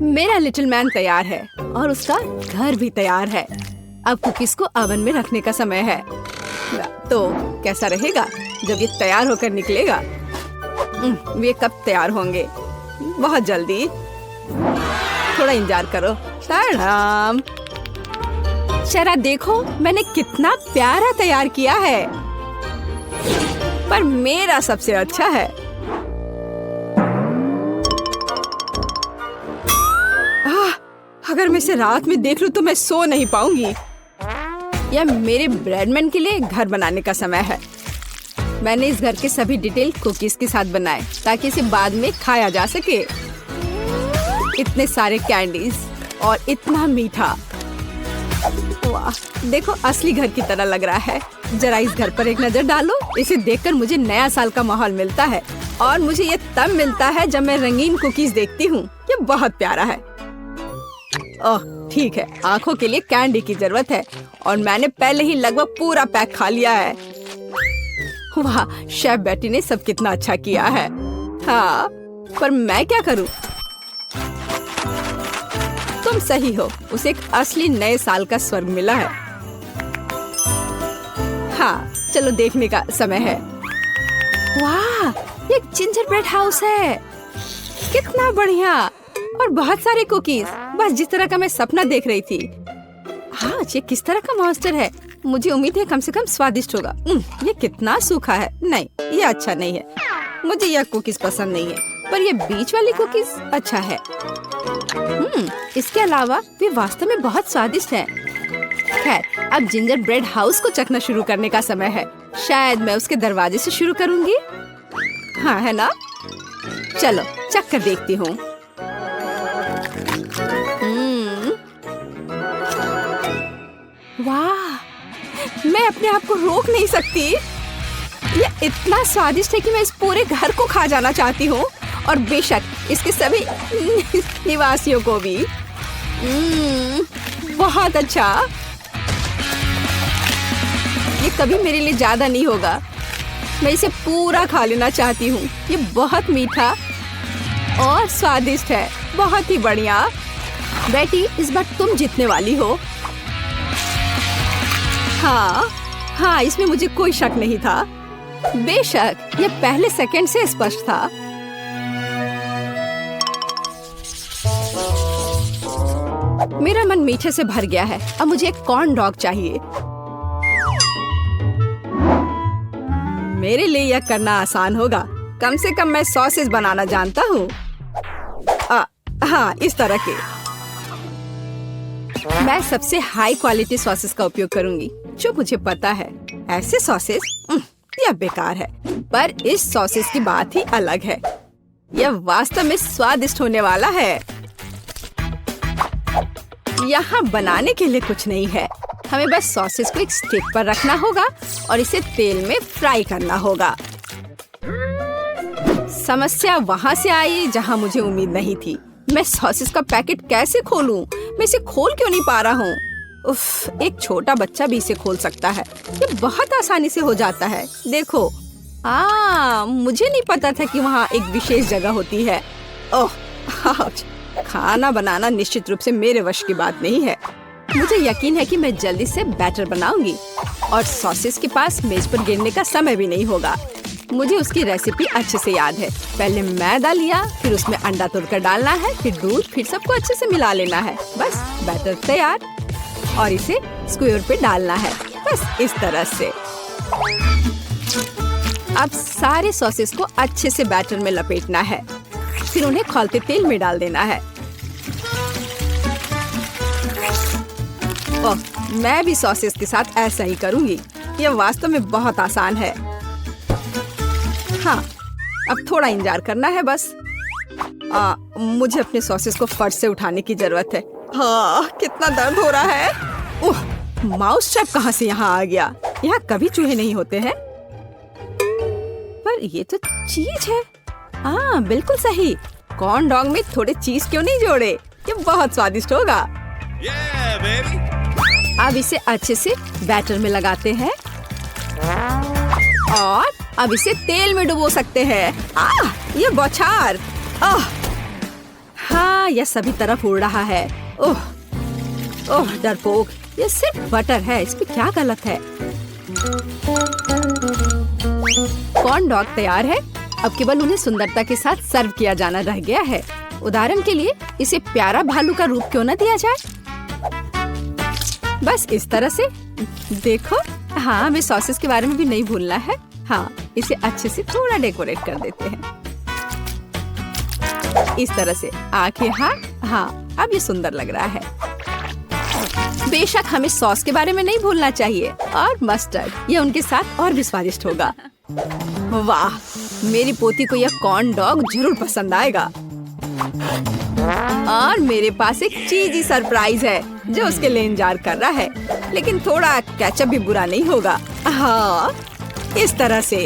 मेरा लिटिल मैन तैयार है और उसका घर भी तैयार है। अब कुकीज को ओवन में रखने का समय है। तो कैसा रहेगा जब ये तैयार होकर निकलेगा? वे कब तैयार होंगे? बहुत जल्दी। थोड़ा इंतजार करो। टाडाम! जरा देखो, मैंने कितना प्यारा तैयार किया है। पर मेरा सबसे अच्छा है। अगर मैं इसे रात में देख लूं तो मैं सो नहीं पाऊंगी। यह मेरे ब्रेडमैन के लिए घर बनाने का समय है। मैंने इस घर के सभी डिटेल कुकीज के साथ बनाए ताकि इसे बाद में खाया जा सके। इतने सारे कैंडीज और इतना मीठा। वाह, देखो असली घर की तरह लग रहा है। जरा इस घर पर एक नजर डालो। इसे देखकर मुझे नया साल का माहौल मिलता है और मुझे ये तब मिलता है जब मैं रंगीन कुकीज देखती हूँ। ये बहुत प्यारा है। ठीक है, आंखों के लिए कैंडी की जरूरत है और मैंने पहले ही लगभग पूरा पैक खा लिया है। वाह, शेफ बेटी ने सब कितना अच्छा किया है। हाँ, पर मैं क्या करूं? तो तुम सही हो, उसे एक असली नए साल का स्वर्ग मिला है। हाँ, चलो देखने का समय है। वाह, ये जिंजर ब्रेड हाउस है। कितना बढ़िया, और बहुत सारे कुकीज, बस जिस तरह का मैं सपना देख रही थी। हाँ, ये किस तरह का मॉन्स्टर है? मुझे उम्मीद है कम से कम स्वादिष्ट होगा। ये कितना सूखा है। नहीं, ये अच्छा नहीं है। मुझे यह कुकीज पसंद नहीं है, पर ये बीच वाली कुकीज अच्छा है। इसके अलावा वे वास्तव में बहुत स्वादिष्ट हैं। खैर, अब जिंजर ब्रेड हाउस को चखना शुरू करने का समय है। शायद मैं उसके दरवाजे से शुरू करूंगी। हाँ, है ना? चलो चख कर देखती हूँ। वाह, मैं अपने आप को रोक नहीं सकती। ये इतना स्वादिष्ट है कि मैं इस पूरे घर को खा जाना चाहती हूँ, और बेशक इसके सभी निवासियों को भी। बहुत अच्छा। ये कभी मेरे लिए ज्यादा नहीं होगा। मैं इसे पूरा खा लेना चाहती हूँ। ये बहुत मीठा और स्वादिष्ट है। बहुत ही बढ़िया। बेटी, इस बार तुम जीतने वाली हो। हाँ, इसमें मुझे कोई शक नहीं था। बेशक ये पहले सेकंड से स्पष्ट था। मेरा मन मीठे से भर गया है। अब मुझे एक कॉर्न डॉग चाहिए। मेरे लिए यह करना आसान होगा। कम से कम मैं सॉसेज बनाना जानता हूँ। हाँ, इस तरह के। मैं सबसे हाई क्वालिटी सॉसेस का उपयोग करूंगी, जो मुझे पता है। ऐसे सॉसेस यह बेकार है, पर इस सॉसेस की बात ही अलग है। यह वास्तव में स्वादिष्ट होने वाला है। यहाँ बनाने के लिए कुछ नहीं है। हमें बस सॉसेस को एक स्टिक पर रखना होगा और इसे तेल में फ्राई करना होगा। समस्या वहाँ से आई जहाँ मुझे उम्मीद नहीं थी। मैं सॉसेस का पैकेट कैसे खोलूं? मैं इसे खोल क्यों नहीं पा रहा हूँ? उफ, एक छोटा बच्चा भी इसे खोल सकता है। ये बहुत आसानी से हो जाता है। देखो, मुझे नहीं पता था कि वहाँ एक विशेष जगह होती है। ओह, खाना बनाना निश्चित रूप से मेरे वश की बात नहीं है। मुझे यकीन है कि मैं जल्दी से बैटर बनाऊंगी और सॉसेस के पास मेज पर गिरने का समय भी नहीं होगा। मुझे उसकी रेसिपी अच्छे से याद है। पहले मैदा लिया, फिर उसमें अंडा तोड़कर डालना है, फिर दूध, फिर सबको अच्छे से मिला लेना है। बस बैटर तैयार, और इसे स्क्वायर पे डालना है। बस इस तरह से। अब सारे सॉसेस को अच्छे से बैटर में लपेटना है, फिर उन्हें खौलते तेल में डाल देना है। ओह, मैं भी सॉसेस के साथ ऐसा ही करूंगी। यह वास्तव में बहुत आसान है। हाँ, अब थोड़ा इंतजार करना है बस। मुझे अपने सॉसेस को फर्श से उठाने की जरूरत है। हाँ, कितना दर्द हो रहा है। ओह, माउस ट्रैप कहाँ से यहाँ आ गया? यहाँ कभी चूहे नहीं होते हैं। पर ये तो चीज है। हाँ, बिल्कुल सही। कॉर्न डॉग में थोड़े चीज क्यों नहीं जोड़े? ये बहुत स्वादिष्ट होगा। अब इसे अच्छे से बैटर में लगाते हैं और अब इसे तेल में डुबो सकते हैं। ये बौछार। हाँ, यह सभी तरफ उड़ रहा है। ओह, डरपोक, ये सिर्फ बटर है, इसमें क्या गलत है? कॉर्न डॉग तैयार है। अब केवल उन्हें सुंदरता के साथ सर्व किया जाना रह गया है। उदाहरण के लिए इसे प्यारा भालू का रूप क्यों न दिया जाए? बस इस तरह से। देखो, हाँ, हमें सॉसेस के बारे में भी नहीं भूलना है। हाँ, इसे अच्छे से थोड़ा डेकोरेट कर देते हैं। इस तरह से आंखें। हाँ, अब ये सुंदर लग रहा है। बेशक हमें सॉस के बारे में नहीं भूलना चाहिए, और मस्टर्ड, ये उनके साथ और भी स्वादिष्ट होगा। वाह, मेरी पोती को यह कॉर्न डॉग जरूर पसंद आएगा। और मेरे पास एक चीजी सरप्राइज है जो उसके लिए इंतजार कर रहा है, लेकिन थोड़ा केचप भी बुरा नहीं होगा। हाँ, इस तरह से।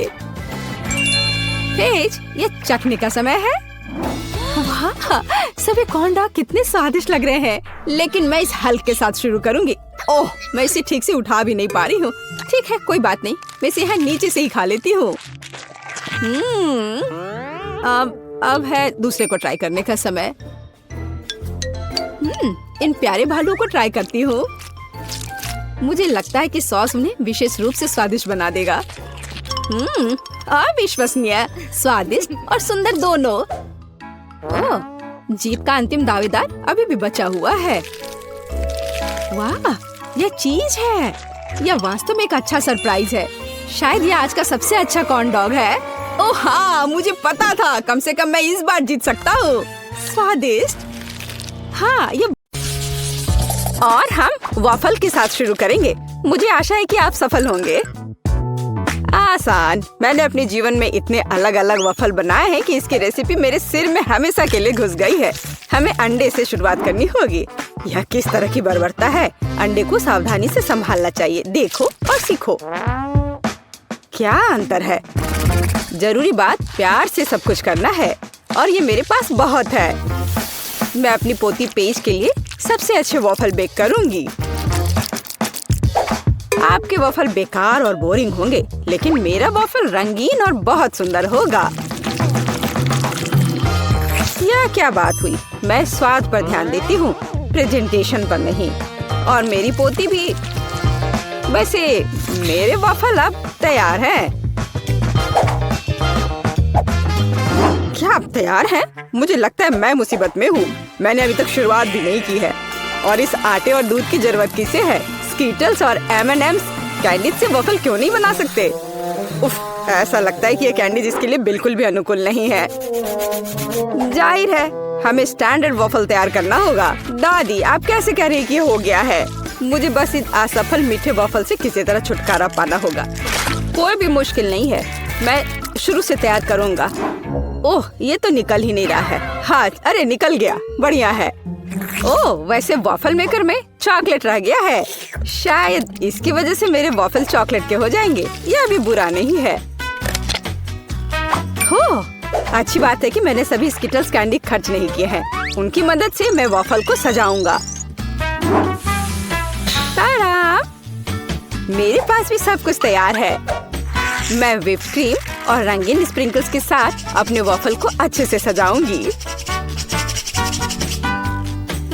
पेज, ये चखने का समय है। वाह, सभी कॉर्न डॉग कितने स्वादिष्ट लग रहे हैं, लेकिन मैं इस हल्क के साथ शुरू करूंगी। ओह, मैं इसे ठीक से उठा भी नहीं पा रही हूँ। ठीक है, कोई बात नहीं, मैं इसे यहाँ नीचे से ही खा लेती हूँ। अब है दूसरे को ट्राई करने का समय। इन प्यारे भालुओं को ट्राई करती हूँ। मुझे लगता है कि सॉस उन्हें विशेष रूप से स्वादिष्ट बना देगा। अविश्वसनीय, स्वादिष्ट और सुंदर दोनों। ओह, जीत का अंतिम दावेदार अभी भी बचा हुआ है। वाह, यह चीज है। यह वास्तव में एक अच्छा सरप्राइज है। शायद यह आज का सबसे अच्छा कॉर्न डॉग है। ओह हाँ, मुझे पता था। कम से कम मैं इस बार जीत सकता हूँ। स्वादिष्ट। हाँ, ये और हम वॉफल के साथ शुरू करेंगे। मुझे आशा है कि आप सफल होंगे। आसान। मैंने अपने जीवन में इतने अलग अलग वॉफल बनाए हैं कि इसकी रेसिपी मेरे सिर में हमेशा के लिए घुस गई है। हमें अंडे से शुरुआत करनी होगी। यह किस तरह की बर्बरता है। अंडे को सावधानी से संभालना चाहिए। देखो और सीखो। क्या अंतर है। जरूरी बात प्यार से सब कुछ करना है और ये मेरे पास बहुत है। मैं अपनी पोती पेज के लिए सबसे अच्छे वॉफल बेक करूंगी। आपके वॉफल बेकार और बोरिंग होंगे, लेकिन मेरा वॉफल रंगीन और बहुत सुंदर होगा। यह क्या बात हुई। मैं स्वाद पर ध्यान देती हूँ, प्रेजेंटेशन पर नहीं। और मेरी पोती भी। वैसे मेरे वॉफल अब तैयार हैं। क्या आप तैयार हैं? मुझे लगता है मैं मुसीबत में हूँ। मैंने अभी तक शुरुआत भी नहीं की है और इस आटे और दूध की जरूरत किसे है? स्कीटल्स और M&M's कैंडीज से वॉफल क्यों नहीं बना सकते? उफ, ऐसा लगता है कि ये कैंडीज इसके लिए बिल्कुल भी अनुकूल नहीं है। जाहिर है हमें स्टैंडर्ड वॉफल तैयार करना होगा। दादी, आप कैसे कह रही हैं कि ये हो गया है? मुझे बस इस असफल मीठे वॉफल से किसी तरह छुटकारा पाना होगा। कोई भी मुश्किल नहीं है, मैं शुरू से तैयार करूँगा। ओह, ये तो निकल ही नहीं रहा है। हाँ, अरे निकल गया। बढ़िया है। ओह, वैसे वॉफल मेकर में चॉकलेट रह गया है। शायद इसकी वजह से मेरे वॉफल चॉकलेट के हो जाएंगे। यह भी बुरा नहीं है। हो, अच्छी बात है कि मैंने सभी स्किटल्स कैंडी खर्च नहीं किए हैं। उनकी मदद से मैं वॉफल को सजाऊंगा। तारा! मेरे पास भी सब कुछ तैयार है। मैं व्हिप क्रीम और रंगीन स्प्रिंकल्स के साथ अपने वॉफल को अच्छे से सजाऊंगी।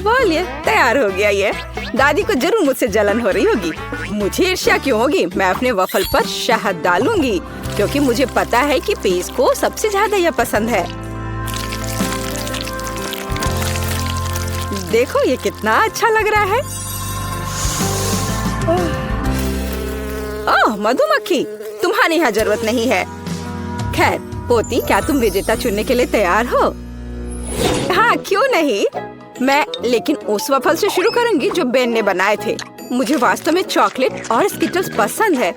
बोलिए, तैयार हो गया ये। दादी को जरूर मुझसे जलन हो रही होगी। मुझे ईर्ष्या क्यों होगी? मैं अपने वॉफल पर शहद डालूंगी क्योंकि मुझे पता है कि पेज को सबसे ज्यादा यह पसंद है। देखो ये कितना अच्छा लग रहा है। ओह, मधुमक्खी, तुम्हारी यहाँ जरूरत नहीं है। खैर पोती, क्या तुम विजेता चुनने के लिए तैयार हो? हाँ, क्यों नहीं। मैं लेकिन उस वॉफल से शुरू करूंगी जो बेन ने बनाए थे। मुझे वास्तव में चॉकलेट और स्किटल्स पसंद है।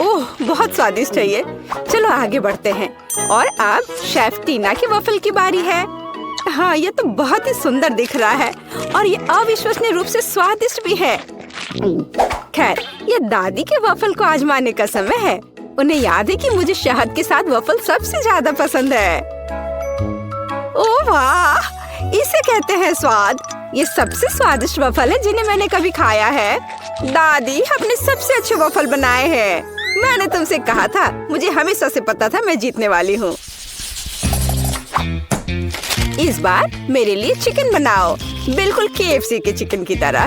ओह, बहुत स्वादिष्ट है ये। चलो आगे बढ़ते हैं। और अब शेफ टीना की वॉफल की बारी है। हाँ, ये तो बहुत ही सुंदर दिख रहा है और ये अविश्वसनीय रूप से स्वादिष्ट भी है। खैर, ये दादी के वॉफल को आजमाने का समय है। उन्हें याद है कि मुझे शहद के साथ वॉफल सबसे ज्यादा पसंद है। ओह वाह, इसे कहते हैं स्वाद। ये सबसे स्वादिष्ट वॉफल है जिन्हें मैंने कभी खाया है। दादी अपने सबसे अच्छे वॉफल बनाए हैं। मैंने तुमसे कहा था, मुझे हमेशा से पता था मैं जीतने वाली हूँ। इस बार मेरे लिए चिकन बनाओ, बिल्कुल KFC के चिकन की तरह।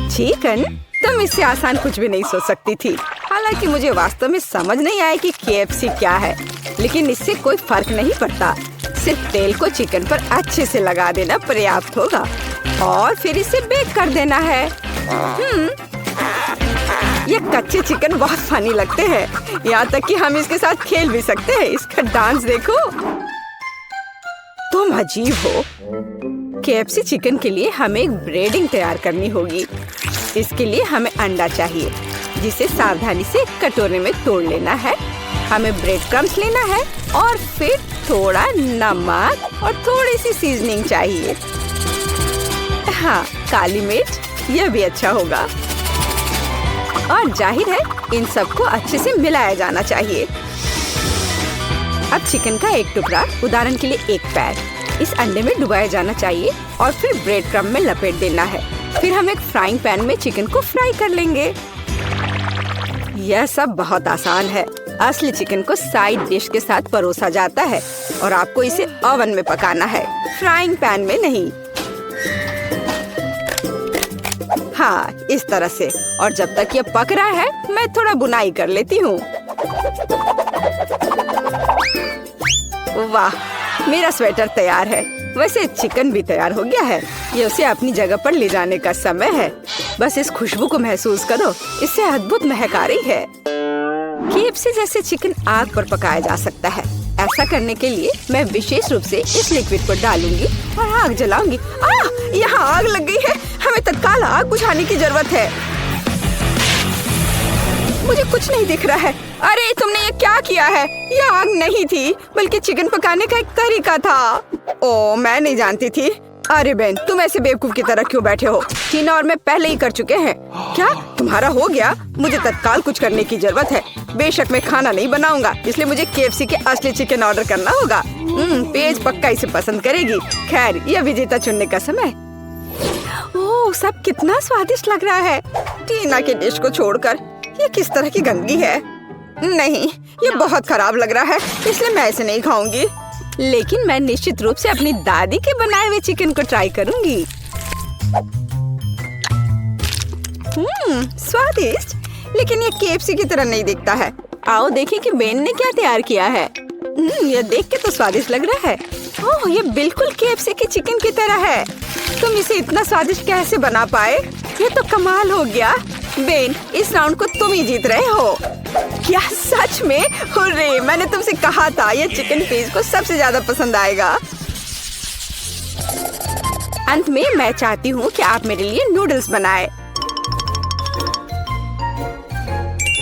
चिकन? तुम इससे आसान कुछ भी नहीं सोच सकती थी। हालांकि मुझे वास्तव में समझ नहीं आया कि KFC क्या है, लेकिन इससे कोई फर्क नहीं पड़ता। सिर्फ तेल को चिकन पर अच्छे से लगा देना पर्याप्त होगा और फिर इसे बेक कर देना है। ये कच्चे चिकन बहुत फनी लगते हैं। यहाँ तक कि हम इसके साथ खेल भी सकते हैं। इसका डांस देखो। तुम अजीब हो। KFC चिकन के लिए हमें एक ब्रेडिंग तैयार करनी होगी। इसके लिए हमें अंडा चाहिए, जिसे सावधानी से एक कटोरे में तोड़ लेना है। हमें ब्रेड क्रम्स लेना है और फिर थोड़ा नमक और थोड़ी सी सीजनिंग चाहिए। हाँ, काली मिर्च, यह भी अच्छा होगा। और जाहिर है इन सबको अच्छे से मिलाया जाना चाहिए। अब चिकन का एक टुकड़ा, उदाहरण के लिए एक पैर, इस अंडे में डुबाया जाना चाहिए और फिर ब्रेड क्रम्ब में लपेट देना है। फिर हम एक फ्राइंग पैन में चिकन को फ्राई कर लेंगे। यह सब बहुत आसान है। असली चिकन को साइड डिश के साथ परोसा जाता है और आपको इसे ओवन में पकाना है, फ्राइंग पैन में नहीं। हाँ, इस तरह से। और जब तक ये पक रहा है मैं थोड़ा बुनाई कर लेती हूँ। वाह, मेरा स्वेटर तैयार है। वैसे चिकन भी तैयार हो गया है। ये उसे अपनी जगह पर ले जाने का समय है। बस इस खुशबू को महसूस करो, इससे अद्भुत महक आ रही है। KFC जैसे चिकन आग पर पकाया जा सकता है। ऐसा करने के लिए मैं विशेष रूप से इस लिक्विड को डालूंगी और आग जलाऊंगी। यहाँ आग लग गई है। हमें तत्काल आग बुझाने की जरूरत है। मुझे कुछ नहीं दिख रहा है। अरे तुमने ये क्या किया है? ये आग नहीं थी, बल्कि चिकन पकाने का एक तरीका था। ओ, मैं नहीं जानती थी। अरे बहन, तुम ऐसे बेवकूफ की तरह क्यों बैठे हो? टीना और मैं पहले ही कर चुके हैं। क्या तुम्हारा हो गया? मुझे तत्काल कुछ करने की जरूरत है। बेशक मैं खाना नहीं बनाऊंगा, इसलिए मुझे KFC के असली चिकन ऑर्डर करना होगा। पेज पक्का इसे पसंद करेगी। खैर, यह विजेता चुनने का समय। ओह, सब कितना स्वादिष्ट लग रहा है। टीना के डिश को छोड़कर ये किस तरह की गंदगी है? नहीं, ये बहुत खराब लग रहा है, इसलिए मैं इसे नहीं खाऊंगी। लेकिन मैं निश्चित रूप से अपनी दादी के बनाए हुए चिकन को ट्राई करूंगी। स्वादिष्ट, लेकिन ये KFC की तरह नहीं दिखता है। आओ देखें कि बेन ने क्या तैयार किया है। ये देख के तो स्वादिष्ट लग रहा है। ओह, ये बिल्कुल KFC के चिकन की तरह है। तुम इसे इतना स्वादिष्ट कैसे बना पाए? ये तो कमाल हो गया। बेन, इस राउंड को तुम ही जीत रहे हो। क्या सच में? हुर्रे, मैंने तुमसे कहा था ये चिकन पेज को सबसे ज्यादा पसंद आएगा। अंत में मैं चाहती हूँ कि आप मेरे लिए नूडल्स बनाएं।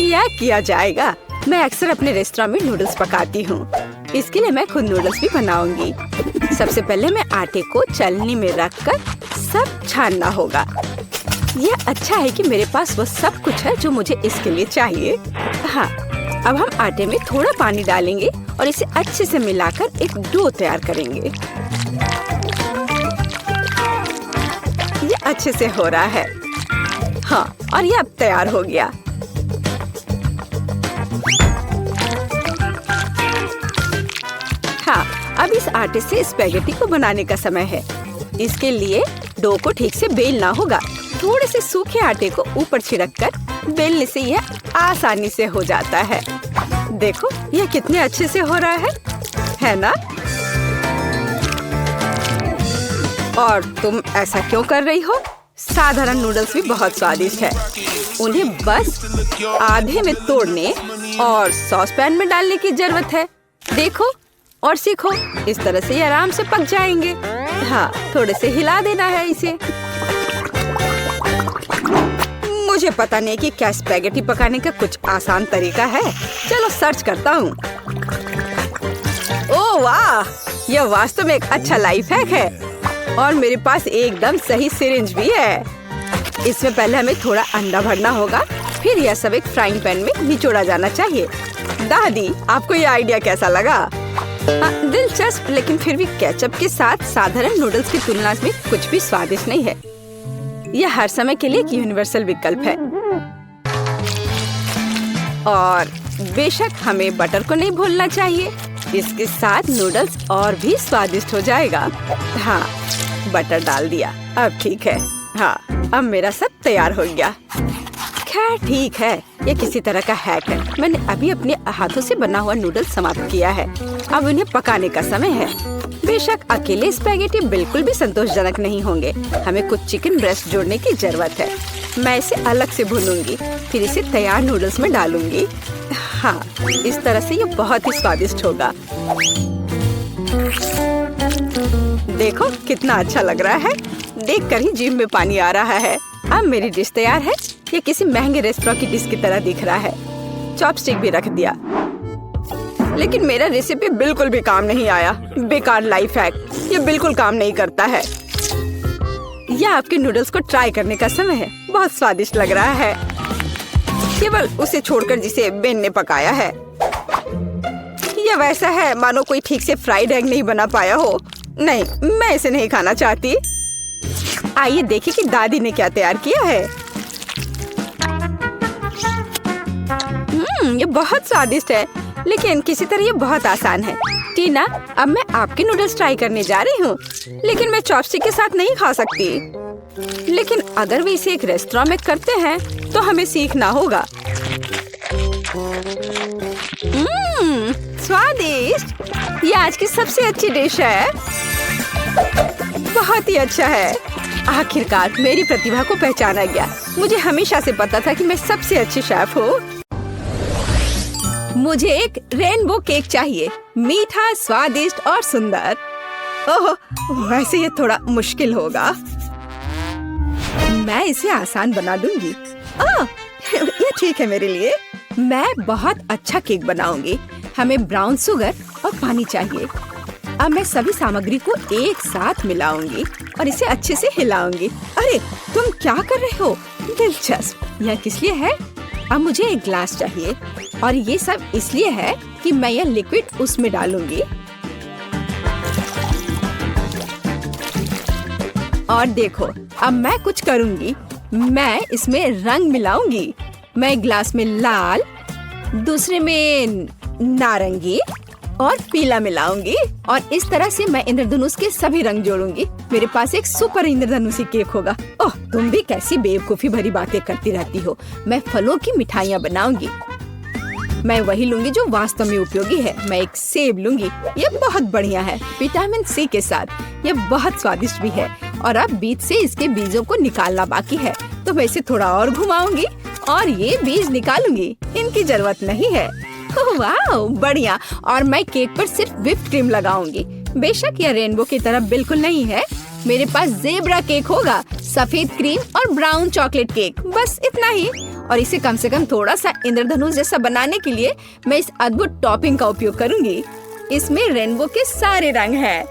यह किया जाएगा। मैं अक्सर अपने रेस्टोरेंट में नूडल्स पकाती हूँ। इसके लिए मैं खुद नूडल्स भी बनाऊंगी। सबसे पहले मैं आटे को चलनी में रखकर सब छानना होगा। यह अच्छा है कि मेरे पास वो सब कुछ है जो मुझे इसके लिए चाहिए। हाँ, अब हम आटे में थोड़ा पानी डालेंगे और इसे अच्छे से मिलाकर एक डो तैयार करेंगे। ये अच्छे से हो रहा है। हाँ, और ये अब तैयार हो गया। हाँ, अब इस आटे से स्पैगेटी को बनाने का समय है। इसके लिए डो को ठीक से बेलना होगा। थोड़े से सूखे आटे को ऊपर छिड़ककर बेलने से यह आसानी से हो जाता है। देखो, यह कितने अच्छे से हो रहा है ना? और तुम ऐसा क्यों कर रही हो? साधारण नूडल्स भी बहुत स्वादिष्ट है। उन्हें बस आधे में तोड़ने और सॉस पैन में डालने की जरूरत है। देखो और सीखो। इस तरह से ये आराम से पक जाएंगे। हाँ, थोड़े से हिला देना है इसे। मुझे पता नहीं कि क्या स्पैगेटी पकाने का कुछ आसान तरीका है। चलो सर्च करता हूँ। ओह वाह, यह वास्तव में एक अच्छा लाइफ हैक है। और मेरे पास एकदम सही सिरिंज भी है। इसमें पहले हमें थोड़ा अंडा भरना होगा, फिर यह सब एक फ्राइंग पैन में निचोड़ा जाना चाहिए। दादी, आपको यह आइडिया कैसा लगा? दिलचस्प, लेकिन फिर भी केचप के साथ साधारण नूडल्स की तुलना में कुछ भी स्वादिष्ट नहीं है। यह हर समय के लिए एक यूनिवर्सल विकल्प है। और बेशक हमें बटर को नहीं भूलना चाहिए। इसके साथ नूडल्स और भी स्वादिष्ट हो जाएगा। हाँ, बटर डाल दिया। अब ठीक है। हाँ, अब मेरा सब तैयार हो गया। खैर ठीक है, ये किसी तरह का हैक है। मैंने अभी अपने हाथों से बना हुआ नूडल्स समाप्त किया है। अब उन्हें पकाने का समय है। बेशक अकेले स्पैगेटी बिल्कुल भी संतोषजनक नहीं होंगे। हमें कुछ चिकन ब्रेस्ट जोड़ने की जरूरत है। मैं इसे अलग से भूनूंगी, फिर इसे तैयार नूडल्स में डालूंगी। हाँ, इस तरह से ये बहुत ही स्वादिष्ट होगा। देखो कितना अच्छा लग रहा है। देखकर ही जीभ में पानी आ रहा है। अब मेरी डिश तैयार है। ये किसी महंगे रेस्टोरेंट की डिश की तरह दिख रहा है। चॉपस्टिक भी रख दिया। लेकिन मेरा रेसिपी बिल्कुल भी काम नहीं आया। बेकार लाइफ हैक, ये बिल्कुल काम नहीं करता है। यह आपके नूडल्स को ट्राई करने का समय है। बहुत स्वादिष्ट लग रहा है, केवल उसे छोड़कर जिसे बेन ने पकाया है। यह वैसा है मानो कोई ठीक से फ्राइड एग नहीं बना पाया हो। नहीं, मैं इसे नहीं खाना चाहती। आइए देखें कि दादी ने क्या तैयार किया है। ये बहुत स्वादिष्ट है, लेकिन किसी तरह ये बहुत आसान है। टीना, अब मैं आपके नूडल्स ट्राई करने जा रही हूँ, लेकिन मैं चॉपस्टिक के साथ नहीं खा सकती। लेकिन अगर वे इसे एक रेस्टोरेंट में करते हैं तो हमें सीखना होगा। स्वादिष्ट! ये आज की सबसे अच्छी डिश है। बहुत ही अच्छा है। आखिरकार मेरी प्रतिभा को पहचाना गया। मुझे हमेशा से पता था कि मैं सबसे अच्छी शेफ हूँ। मुझे एक रेनबो केक चाहिए, मीठा, स्वादिष्ट और सुंदर। ओह, वैसे ये थोड़ा मुश्किल होगा। मैं इसे आसान बना दूंगी। ये ठीक है मेरे लिए। मैं बहुत अच्छा केक बनाऊंगी। हमें ब्राउन शुगर और पानी चाहिए। अब मैं सभी सामग्री को एक साथ मिलाऊंगी और इसे अच्छे से हिलाऊंगी। अरे, तुम क्या कर रहे हो? दिलचस्प। यह किस लिए है? अब मुझे एक ग्लास चाहिए और ये सब इसलिए है कि मैं यह लिक्विड उसमें डालूंगी। और देखो, अब मैं कुछ करूंगी। मैं इसमें रंग मिलाऊंगी। मैं एक ग्लास में लाल, दूसरे में नारंगी और पीला मिलाऊंगी और इस तरह से मैं इंद्रधनुष के सभी रंग जोड़ूंगी। मेरे पास एक सुपर इंद्रधनुषी केक होगा। ओह, तुम भी कैसी बेवकूफी भरी बातें करती रहती हो। मैं फलों की मिठाइयाँ बनाऊंगी। मैं वही लूंगी जो वास्तव में उपयोगी है। मैं एक सेब लूंगी। ये बहुत बढ़िया है, विटामिन सी के साथ। ये बहुत स्वादिष्ट भी है। और अब बीज से इसके बीजों को निकालना बाकी है, तो मैं इसे थोड़ा और घुमाऊंगी और ये बीज निकालूंगी। इनकी जरूरत नहीं है। वाह, बढ़िया। और मैं केक पर सिर्फ व्हिप्ड क्रीम लगाऊंगी। बेशक यह रेनबो की तरह बिल्कुल नहीं है। मेरे पास ज़ेब्रा केक होगा, सफेद क्रीम और ब्राउन चॉकलेट केक, बस इतना ही। और इसे कम से कम थोड़ा सा इंद्रधनुष जैसा बनाने के लिए मैं इस अद्भुत टॉपिंग का उपयोग करूंगी। इसमें रेनबो के सारे रंग हैं।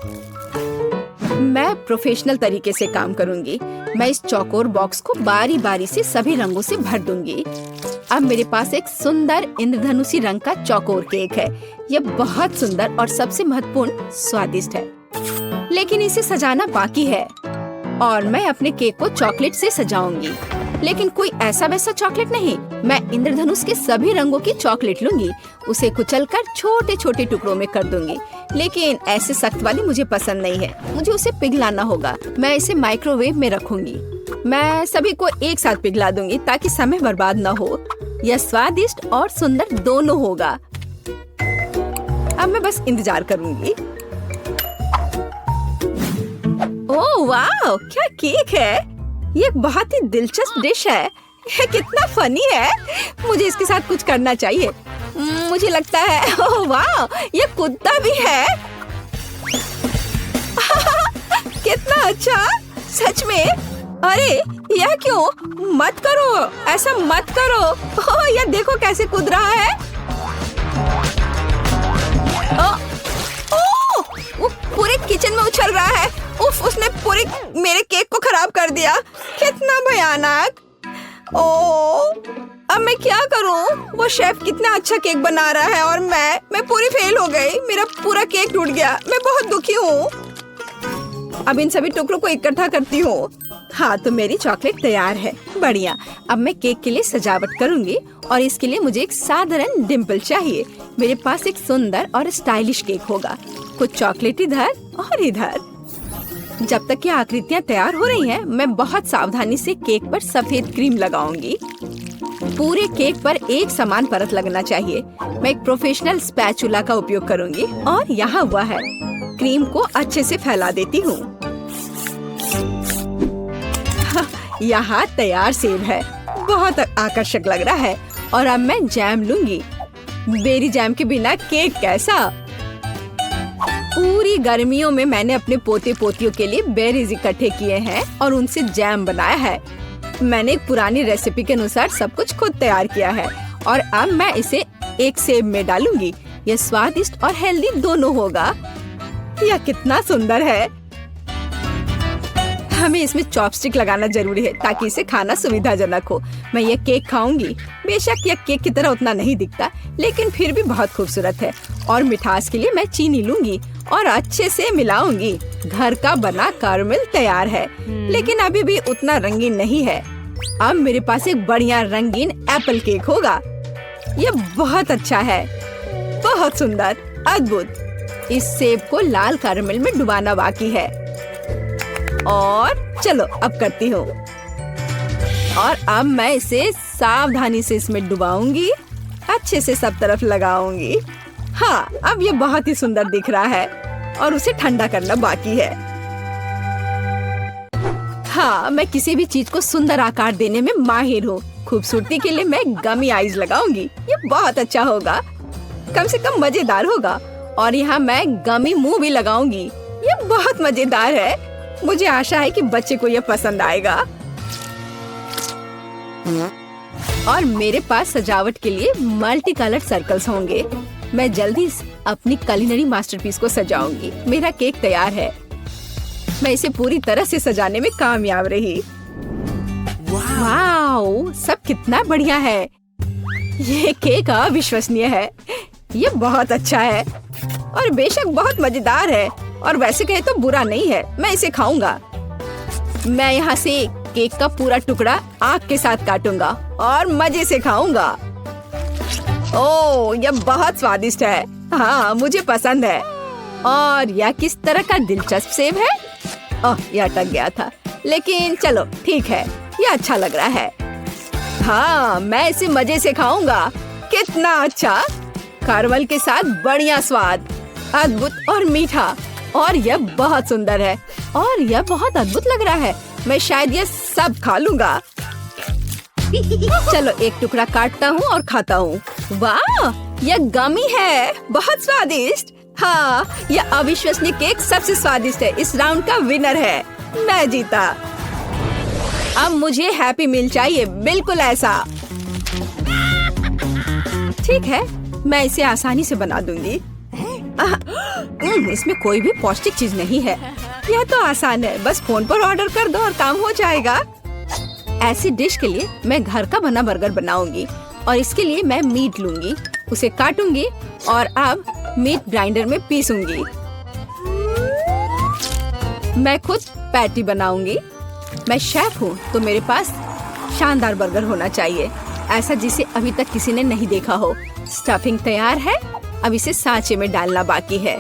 मैं प्रोफेशनल तरीके से काम करूंगी। मैं इस चौकोर बॉक्स को बारी बारी से सभी रंगों से भर दूंगी। अब मेरे पास एक सुंदर इंद्रधनुषी रंग का चौकोर केक है। यह बहुत सुंदर और सबसे महत्वपूर्ण स्वादिष्ट है, लेकिन इसे सजाना बाकी है। और मैं अपने केक को चॉकलेट से सजाऊंगी, लेकिन कोई ऐसा वैसा चॉकलेट नहीं। मैं इंद्रधनुष के सभी रंगों की चॉकलेट लूंगी, उसे कुचलकर छोटे छोटे टुकड़ों में कर दूंगी। लेकिन ऐसे सख्त वाली मुझे पसंद नहीं है, मुझे उसे पिघलाना होगा। मैं इसे माइक्रोवेव में रखूंगी। मैं सभी को एक साथ पिघला दूंगी ताकि समय बर्बाद न हो। यह स्वादिष्ट और सुंदर दोनों होगा। अब मैं बस इंतजार करूंगी। ओह वाह, क्या केक है! ये एक बहुत ही दिलचस्प डिश है। ये कितना फनी है। मुझे इसके साथ कुछ करना चाहिए। मुझे लगता है, ओह वाह, ये कुत्ता भी है। कितना अच्छा, सच में। अरे, यह क्यों? मत करो, ऐसा मत करो। ओह, यह देखो कैसे कूद रहा है। वो पूरे किचन में उछल रहा है। उफ, उसने पूरे मेरे केक को खराब कर दिया। कितना भयानक। ओह, अब मैं क्या करूं? वो शेफ कितना अच्छा केक बना रहा है और मैं पूरी फेल हो गई। मेरा पूरा केक टूट गया। मैं बहुत दुखी हूँ। अब इन सभी टुकड़ों को इकट्ठा करती हूँ। हाँ, तो मेरी चॉकलेट तैयार है। बढ़िया। अब मैं केक के लिए सजावट करूंगी और इसके लिए मुझे एक साधारण डिम्पल चाहिए। मेरे पास एक सुंदर और स्टाइलिश केक होगा। कुछ चॉकलेट इधर और इधर। जब तक ये आकृतियाँ तैयार हो रही हैं, मैं बहुत सावधानी से केक पर सफेद क्रीम लगाऊंगी। पूरे केक पर एक समान परत लगना चाहिए। मैं एक प्रोफेशनल स्पैचुला का उपयोग करूंगी और यहाँ हुआ है। क्रीम को अच्छे से फैला देती हूँ। यहाँ तैयार सेब है, बहुत आकर्षक लग रहा है। और अब मैं जैम लूंगी। बेरी जैम के बिना केक कैसा? पूरी गर्मियों में मैंने अपने पोते पोतियों के लिए बेरीज इकट्ठे किए हैं और उनसे जैम बनाया है। मैंने एक पुरानी रेसिपी के अनुसार सब कुछ खुद तैयार किया है और अब मैं इसे एक सेब में डालूंगी। यह स्वादिष्ट और हेल्दी दोनों होगा। यह कितना सुंदर है। हमें इसमें चॉपस्टिक लगाना जरूरी है ताकि इसे खाना सुविधाजनक हो। मैं ये केक खाऊंगी। बेशक यह केक की तरह उतना नहीं दिखता, लेकिन फिर भी बहुत खूबसूरत है। और मिठास के लिए मैं चीनी लूंगी और अच्छे से मिलाऊंगी। घर का बना कैरमेल तैयार है, लेकिन अभी भी उतना रंगीन नहीं है। अब मेरे पास एक बढ़िया रंगीन एप्पल केक होगा। यह बहुत अच्छा है, बहुत सुंदर, अद्भुत। इस सेब को लाल कैरमेल में डुबाना बाकी है। और चलो अब करती हूँ। और अब मैं इसे सावधानी से इसमें डुबाऊंगी, अच्छे से सब तरफ लगाऊंगी। हाँ, अब ये बहुत ही सुंदर दिख रहा है और उसे ठंडा करना बाकी है। हाँ, मैं किसी भी चीज को सुंदर आकार देने में माहिर हूँ। खूबसूरती के लिए मैं गमी आईज लगाऊंगी, ये बहुत अच्छा होगा, कम से कम मजेदार होगा। और यहाँ मैं गमी मुंह भी लगाऊंगी, ये बहुत मजेदार है। मुझे आशा है कि बच्चे को ये पसंद आएगा। और मेरे पास सजावट के लिए मल्टी कलर्ड सर्कल्स होंगे। मैं जल्दी अपनी कुलिनरी मास्टरपीस को सजाऊंगी। मेरा केक तैयार है। मैं इसे पूरी तरह से सजाने में कामयाब रही। वाओ, सब कितना बढ़िया है। ये केक अविश्वसनीय है। ये बहुत अच्छा है और बेशक बहुत मजेदार है। और वैसे कहे तो बुरा नहीं है, मैं इसे खाऊंगा। मैं यहाँ से केक का पूरा टुकड़ा आग के साथ काटूंगा और मजे से खाऊंगा। ओह, यह बहुत स्वादिष्ट है। हाँ, मुझे पसंद है। और यह किस तरह का दिलचस्प सेब है। ओह, यह अटक गया था, लेकिन चलो ठीक है, यह अच्छा लग रहा है। हाँ, मैं इसे मजे से खाऊंगा। कितना अच्छा, कैरमल के साथ बढ़िया स्वाद, अद्भुत और मीठा। और यह बहुत सुंदर है और यह बहुत अद्भुत लग रहा है। मैं शायद यह सब खा लूंगा। चलो एक टुकड़ा काटता हूँ और खाता हूँ। वाह, यह गमी है, बहुत स्वादिष्ट। हाँ, यह अविश्वसनीय केक सबसे स्वादिष्ट है। इस राउंड का विनर है, मैं जीता। अब मुझे हैप्पी मील चाहिए, बिल्कुल ऐसा। ठीक है, मैं इसे आसानी से बना दूंगी। इसमें कोई भी पौष्टिक चीज नहीं है। यह तो आसान है, बस फोन पर ऑर्डर कर दो और काम हो जाएगा। ऐसी डिश के लिए मैं घर का बना बर्गर बनाऊंगी और इसके लिए मैं मीट लूंगी, उसे काटूंगी और अब मीट ग्राइंडर में पीसूंगी। मैं खुद पैटी बनाऊंगी। मैं शेफ हूँ तो मेरे पास शानदार बर्गर होना चाहिए, ऐसा जिसे अभी तक किसी ने नहीं देखा हो। स्टफिंग तैयार है, अब इसे सांचे में डालना बाकी है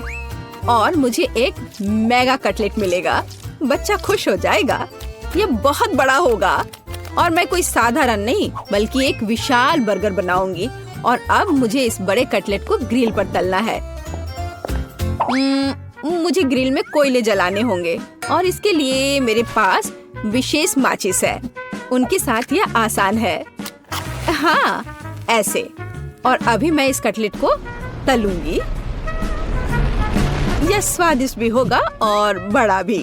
और मुझे एक मेगा कटलेट मिलेगा। बच्चा खुश हो जाएगा। ये बहुत बड़ा होगा और मैं कोई साधारण नहीं बल्कि एक विशाल बर्गर बनाऊंगी। और अब मुझे इस बड़े कटलेट को ग्रिल पर तलना है। मुझे ग्रिल में कोयले जलाने होंगे और इसके लिए मेरे पास विशेष माचिस है। उनके साथ यह आसान है। हाँ, ऐसे। और अभी मैं इस कटलेट को तलूंगी। यह स्वादिष्ट भी होगा और बड़ा भी।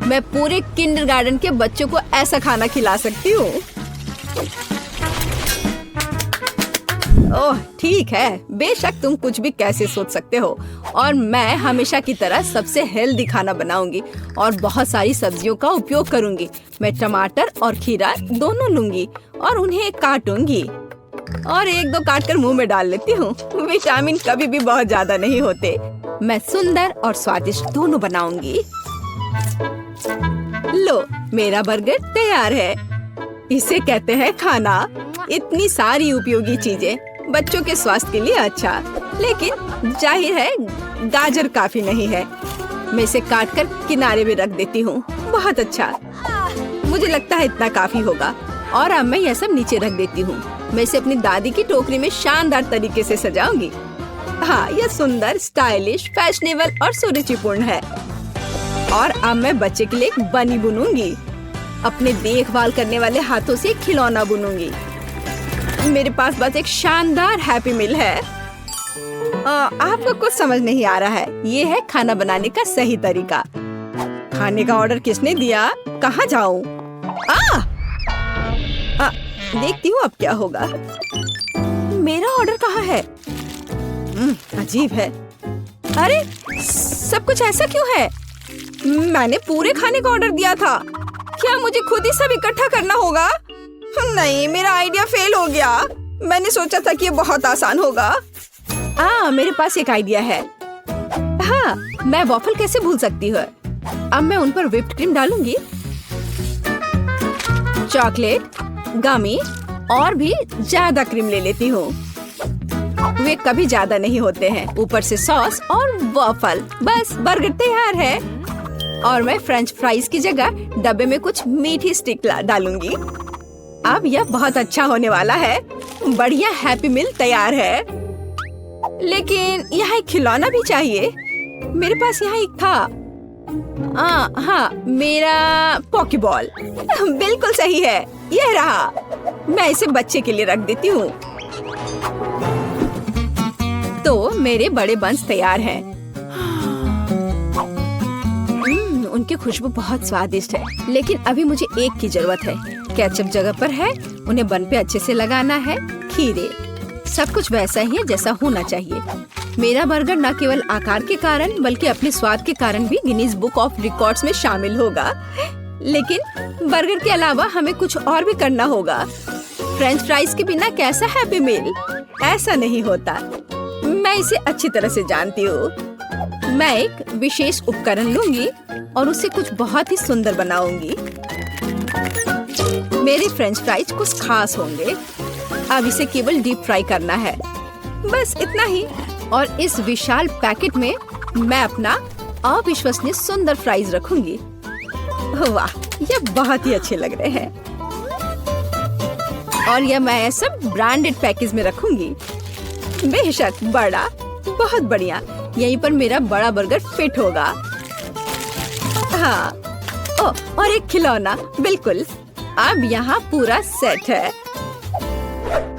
मैं पूरे किंडरगार्टन के बच्चों को ऐसा खाना खिला सकती हूँ। ओह, ठीक है, बेशक तुम कुछ भी कैसे सोच सकते हो। और मैं हमेशा की तरह सबसे हेल्दी खाना बनाऊंगी और बहुत सारी सब्जियों का उपयोग करूंगी। मैं टमाटर और खीरा दोनों लूंगी और उन्हें काटूंगी और एक दो काटकर मुंह में डाल लेती हूँ। विटामिन कभी भी बहुत ज्यादा नहीं होते। मैं सुंदर और स्वादिष्ट दोनों बनाऊंगी। लो, मेरा बर्गर तैयार है। इसे कहते हैं खाना। इतनी सारी उपयोगी चीजें, बच्चों के स्वास्थ्य के लिए अच्छा, लेकिन जाहिर है गाजर काफी नहीं है। मैं इसे काटकर किनारे में रख देती हूँ। बहुत अच्छा, मुझे लगता है इतना काफी होगा। और अब मैं यह सब नीचे रख देती हूँ। मैं इसे अपनी दादी की टोकरी में शानदार तरीके से सजाऊंगी। हाँ, यह सुंदर, स्टाइलिश, फैशनेबल और सुरुचिपूर्ण है। और अब मैं बच्चे के लिए एक बनी बुनूंगी। अपने देखभाल करने वाले हाथों से एक खिलौना बुनूंगी। मेरे पास बस एक शानदार हैप्पी मील है। आपको कुछ समझ नहीं आ रहा है। ये है खाना बनाने का सही तरीका। खाने का ऑर्डर किसने दिया? कहाँ जाऊँ? देखती हूँ अब क्या होगा। मेरा ऑर्डर कहाँ है? अजीब है। अरे, सब कुछ ऐसा क्यों है? मैंने पूरे खाने का ऑर्डर दिया था। क्या मुझे खुद ही सब इकट्ठा करना होगा? नहीं, मेरा आइडिया फेल हो गया। मैंने सोचा था कि ये बहुत आसान होगा। मेरे पास एक आइडिया है। हाँ, मैं वॉफल कैसे भूल सकती हूँ। अब मैं उन पर व्हिप्ड क्रीम डालूंगी, चॉकलेट, गमी और भी ज्यादा क्रीम ले लेती हूँ। वे कभी ज्यादा नहीं होते हैं। ऊपर से सॉस और वॉफल, बस बर्गर तैयार है। और मैं फ्रेंच फ्राइज की जगह डब्बे में कुछ मीठी स्टिक डालूंगी। अब यह बहुत अच्छा होने वाला है। बढ़िया हैप्पी मील तैयार है। लेकिन यहाँ एक खिलौना भी चाहिए। मेरे पास यहाँ एक था। हाँ, मेरा पॉकीबॉल। बिल्कुल सही है, यह रहा। मैं इसे बच्चे के लिए रख देती हूँ। तो मेरे बड़े बंस तैयार हैं। उनकी खुशबू बहुत स्वादिष्ट है। लेकिन अभी मुझे एक की जरूरत है। केचप जगह पर है, उन्हें बन पे अच्छे से लगाना है। खीरे, सब कुछ वैसा ही है जैसा होना चाहिए। मेरा बर्गर न केवल आकार के कारण बल्कि अपने स्वाद के कारण भी गिनीज बुक ऑफ रिकॉर्ड्स में शामिल होगा। लेकिन बर्गर के अलावा हमें कुछ और भी करना होगा। फ्रेंच फ्राइज के बिना कैसा हैप्पी मील? ऐसा नहीं होता। मैं इसे अच्छी तरह से जानती हूँ। मैं एक विशेष उपकरण लूंगी और उसे कुछ बहुत ही सुंदर बनाऊंगी। मेरे फ्रेंच फ्राइज कुछ खास होंगे। अब इसे केवल डीप फ्राई करना है, बस इतना ही। और इस विशाल पैकेट में मैं अपना अविश्वसनीय सुंदर फ्राइज रखूंगी। वाह, ये बहुत ही अच्छे लग रहे हैं। और यह मैं सब ब्रांडेड पैकेज में रखूंगी। बेशक बड़ा, बहुत बढ़िया। यहीं पर मेरा बड़ा बर्गर फिट होगा। हाँ, और एक खिलौना। बिल्कुल, अब यहाँ पूरा सेट है।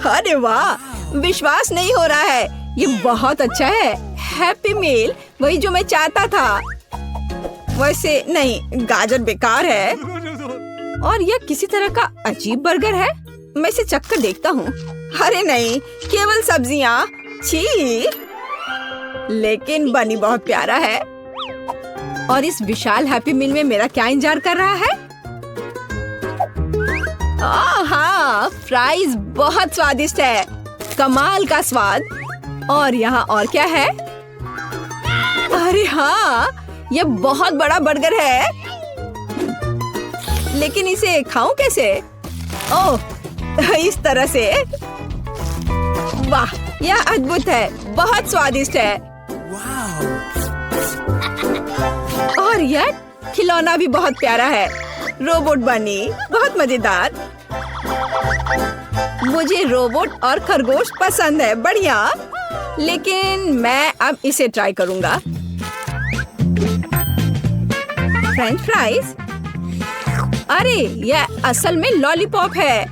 अरे वाह, विश्वास नहीं हो रहा है। ये बहुत अच्छा है। हैप्पी मील, वही जो मैं चाहता था। वैसे नहीं, गाजर बेकार है। और यह किसी तरह का अजीब बर्गर है। मैं इसे चखकर देखता हूँ। अरे नहीं, केवल सब्जियाँ। छी। लेकिन बनी बहुत प्यारा है। और इस विशाल हैप्पी मील में मेरा क्या इंतजार कर रहा है? हाँ, फ्राइज बहुत स्वादिष्ट है। कमाल का स्वाद। और यहाँ और क्या है? अरे हाँ, यह बहुत बड़ा बर्गर है। लेकिन इसे खाऊं कैसे? ओह, इस तरह से। वाह, यह अद्भुत है, बहुत स्वादिष्ट है। और यह खिलौना भी बहुत प्यारा है। रोबोट बनी, बहुत मजेदार। मुझे रोबोट और खरगोश पसंद है। बढ़िया। लेकिन मैं अब इसे ट्राई करूंगा। French fries? अरे, यह असल में लॉलीपॉप है।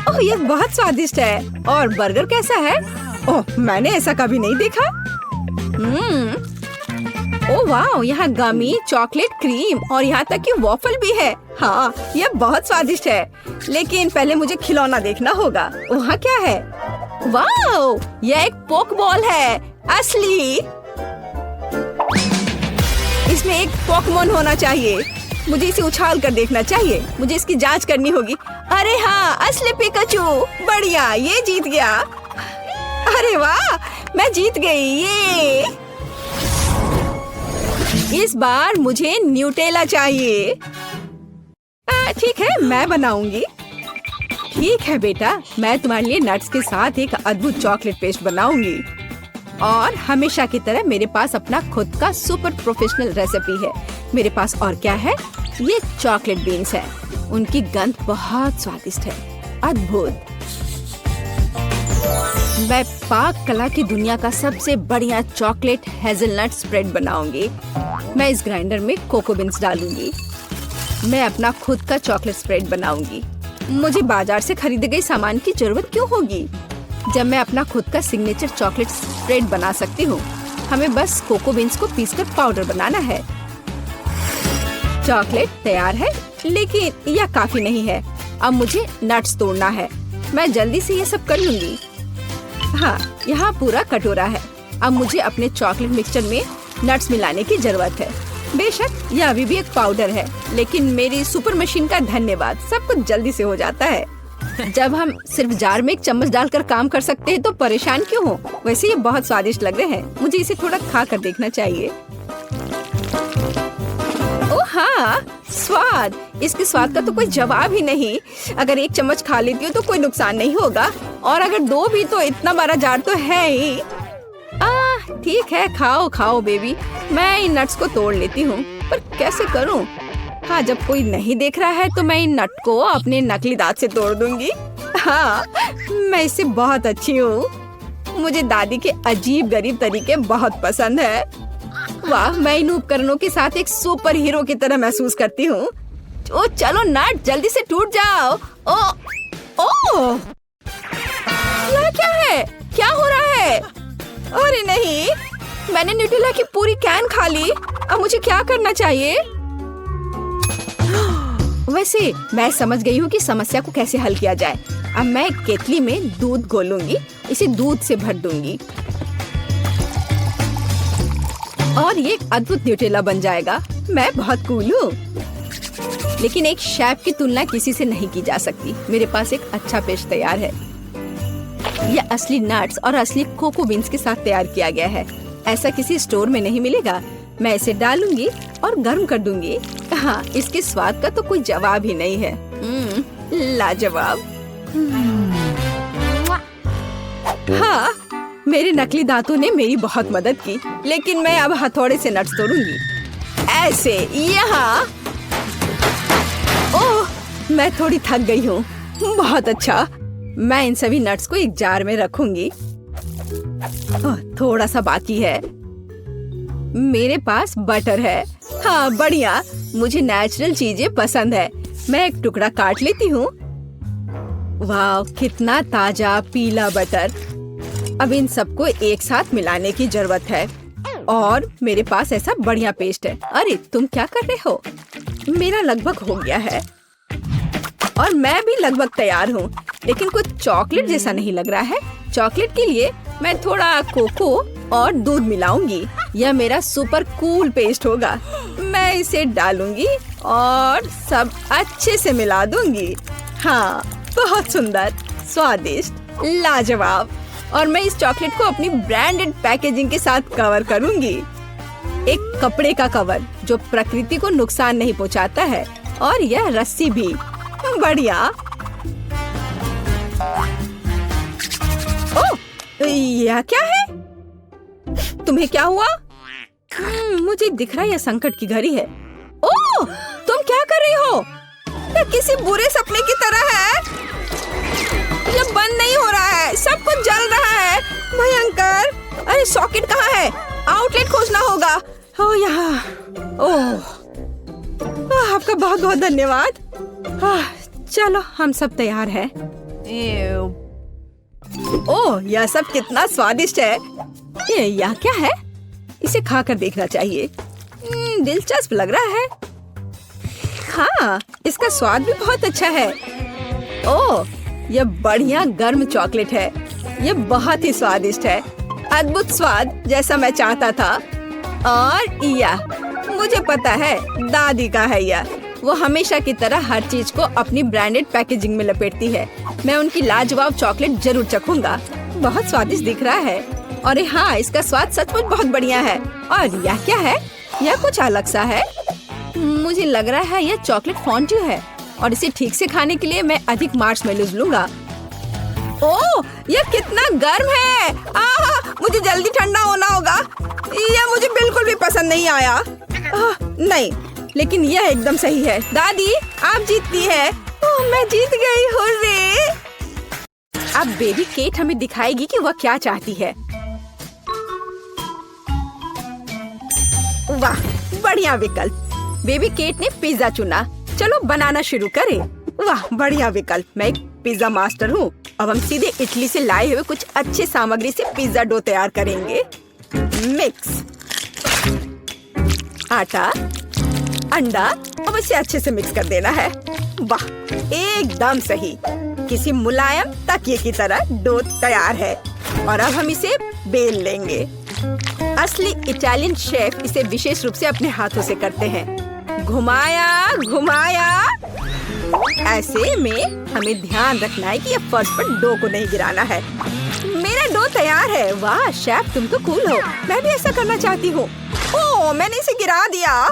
ओह, यह बहुत स्वादिष्ट है। और बर्गर कैसा है? ओह, मैंने ऐसा कभी नहीं देखा। ओह वाह, यहाँ गमी, चॉकलेट, क्रीम और यहाँ तक कि वॉफल भी है। हाँ, यह बहुत स्वादिष्ट है। लेकिन पहले मुझे खिलौना देखना होगा। वहाँ क्या है? वाह, यह एक पोक बॉल है। असली। इसमें एक पोकेमॉन होना चाहिए। मुझे इसे उछाल कर देखना चाहिए। मुझे इसकी जांच करनी होगी। अरे हाँ, असली पिकाचू। बढ़िया, ये जीत गया। अरे वाह, मैं जीत गई। ये इस बार मुझे न्यूटेला चाहिए। ठीक है, मैं बनाऊंगी। ठीक है बेटा, मैं तुम्हारे लिए नट्स के साथ एक अद्भुत चॉकलेट पेस्ट बनाऊंगी। और हमेशा की तरह मेरे पास अपना खुद का सुपर प्रोफेशनल रेसिपी है। मेरे पास और क्या है? ये चॉकलेट बीन्स है। उनकी गंध बहुत स्वादिष्ट है। अद्भुत। मैं पाक कला की दुनिया का सबसे बढ़िया चॉकलेट हेजलनट स्प्रेड बनाऊंगी। मैं इस ग्राइंडर में कोको बीन्स डालूंगी। मैं अपना खुद का चॉकलेट स्प्रेड बनाऊंगी। मुझे बाजार से खरीदे गए सामान की जरूरत क्यों होगी जब मैं अपना खुद का सिग्नेचर चॉकलेट स्प्रेड बना सकती हूँ। हमें बस कोको बीन्स को पीसकर पाउडर बनाना है। चॉकलेट तैयार है, लेकिन यह काफी नहीं है। अब मुझे नट्स तोड़ना है। मैं जल्दी से ये सब कर लूंगी। हाँ, यहाँ पूरा कटोरा है। अब मुझे अपने चॉकलेट मिक्सचर में नट्स मिलाने की जरूरत है। बेशक यह अभी भी एक पाउडर है, लेकिन मेरी सुपर मशीन का धन्यवाद, सब कुछ जल्दी से हो जाता है। जब हम सिर्फ जार में एक चम्मच डालकर काम कर सकते हैं तो परेशान क्यों हो? वैसे ये बहुत स्वादिष्ट लग रहे हैं। मुझे इसे थोड़ा खा कर देखना चाहिए। ओह हाँ, स्वाद। इसके स्वाद का तो कोई जवाब ही नहीं। अगर एक चम्मच खा लेती हूँ तो कोई नुकसान नहीं होगा, और अगर दो भी तो इतना बड़ा जार तो है ही। ठीक है, खाओ खाओ बेबी। मैं इन नट्स को तोड़ लेती हूँ। पर कैसे करूं? हाँ, जब कोई नहीं देख रहा है तो मैं इन नट को अपने नकली दांत से तोड़ दूंगी। हाँ, मैं इससे बहुत अच्छी हूँ। मुझे दादी के अजीब गरीब तरीके बहुत पसंद है। वाह, मैं इन उपकरणों के साथ एक सुपर हीरो की तरह महसूस करती हूँ। ओ चलो नट, जल्दी से टूट जाओ। ओ यह क्या है? क्या हो रहा है? अरे नहीं, मैंने न्यूटेला की पूरी कैन खा ली। अब मुझे क्या करना चाहिए? वैसे मैं समझ गई हूँ कि समस्या को कैसे हल किया जाए। अब मैं एक केतली में दूध घोलूंगी, इसे दूध से भर दूंगी और ये एक अद्भुत न्यूटेला बन जाएगा। मैं बहुत कूल हूँ, लेकिन एक शेफ की तुलना किसी से नहीं की जा सकती। मेरे पास एक अच्छा पेस्ट तैयार है। यह असली नट्स और असली कोको बीन्स के साथ तैयार किया गया है। ऐसा किसी स्टोर में नहीं मिलेगा। मैं इसे डालूंगी और गर्म कर दूंगी। हाँ, इसके स्वाद का तो कोई जवाब ही नहीं है। लाजवाब। हाँ, मेरे नकली दांतों ने मेरी बहुत मदद की, लेकिन मैं अब हथौड़े से नट्स तोड़ूंगी। ऐसे यहाँ। ओह, मैं थोड़ी थक गई हूँ। बहुत अच्छा। मैं इन सभी नट्स को एक जार में रखूंगी। थोड़ा सा बाकी है। मेरे पास बटर है। हाँ, बढ़िया। मुझे नेचुरल चीजें पसंद है। मैं एक टुकड़ा काट लेती हूँ। वाह, कितना ताजा पीला बटर। अब इन सबको एक साथ मिलाने की जरूरत है और मेरे पास ऐसा बढ़िया पेस्ट है। अरे तुम क्या कर रहे हो? मेरा लगभग हो गया है और मैं भी लगभग तैयार हूँ, लेकिन कुछ चॉकलेट जैसा नहीं लग रहा है। चॉकलेट के लिए मैं थोड़ा कोको और दूध मिलाऊंगी। यह मेरा सुपर कूल पेस्ट होगा। मैं इसे डालूंगी और सब अच्छे से मिला दूंगी। हाँ, बहुत सुंदर, स्वादिष्ट, लाजवाब। और मैं इस चॉकलेट को अपनी ब्रांडेड पैकेजिंग के साथ कवर करूंगी। एक कपड़े का कवर जो प्रकृति को नुकसान नहीं पहुंचाता है, और यह रस्सी भी। बढ़िया। ओह, यह क्या है? तुम्हें क्या हुआ? मुझे दिख रहा है यह संकट की घड़ी है। ओह, तुम क्या कर रही हो? यह किसी बुरे सपने की तरह है। यह बंद नहीं हो रहा है, सब कुछ जल रहा है। भयंकर। अरे सॉकेट कहाँ है? आउटलेट खोजना होगा। ओह, यहाँ। ओह, आपका बहुत बहुत धन्यवाद। चलो, हम सब तैयार हैं। ओह, यह सब कितना स्वादिष्ट है। यह क्या है? इसे खाकर देखना चाहिए। दिलचस्प लग रहा है। हाँ, इसका स्वाद भी बहुत अच्छा है। ओह, यह बढ़िया गर्म चॉकलेट है। यह बहुत ही स्वादिष्ट है। अद्भुत स्वाद, जैसा मैं चाहता था। और यह मुझे पता है, दादी का है यह। वो हमेशा की तरह हर चीज को अपनी ब्रांडेड पैकेजिंग में लपेटती है। मैं उनकी लाजवाब चॉकलेट जरूर चखूंगा। बहुत स्वादिष्ट दिख रहा है। और हाँ, इसका स्वाद सचमुच बहुत बढ़िया है। और यह क्या है? यह कुछ अलग सा है। मुझे लग रहा है यह चॉकलेट फॉन्ड्यू है और इसे ठीक से खाने के लिए मैं अधिक मार्शमेलोज लूंगा। ओह, यह कितना गर्म है। मुझे जल्दी ठंडा होना होगा। यह मुझे बिल्कुल भी पसंद नहीं आया। नहीं, लेकिन यह एकदम सही है। दादी, आप जीतती है। ओह, मैं जीत गई। हुर्रे। अब बेबी केट हमें दिखाएगी कि वह क्या चाहती है। वाह, बढ़िया विकल्प। बेबी केट ने पिज्जा चुना। चलो बनाना शुरू करें। वाह, बढ़िया विकल्प। मैं एक पिज्जा मास्टर हूँ। अब हम सीधे इटली से लाए हुए कुछ अच्छे सामग्री से पिज्जा डो तैयार करेंगे। मिक्स आटा, अंडा, अब इसे अच्छे से मिक्स कर देना है। वाह, एकदम सही। किसी मुलायम तकिए की तरह डो तैयार है और अब हम इसे बेल लेंगे। असली इटालियन शेफ इसे विशेष रूप से अपने हाथों से करते हैं। घुमाया घुमाया। ऐसे में हमें ध्यान रखना है कि ये फर्श पर डो को नहीं गिराना है। मेरा डो तैयार है। वाह शेफ, तुम तो कूल हो। मैं भी ऐसा करना चाहती हूँ। ओह, मैंने इसे गिरा दिया।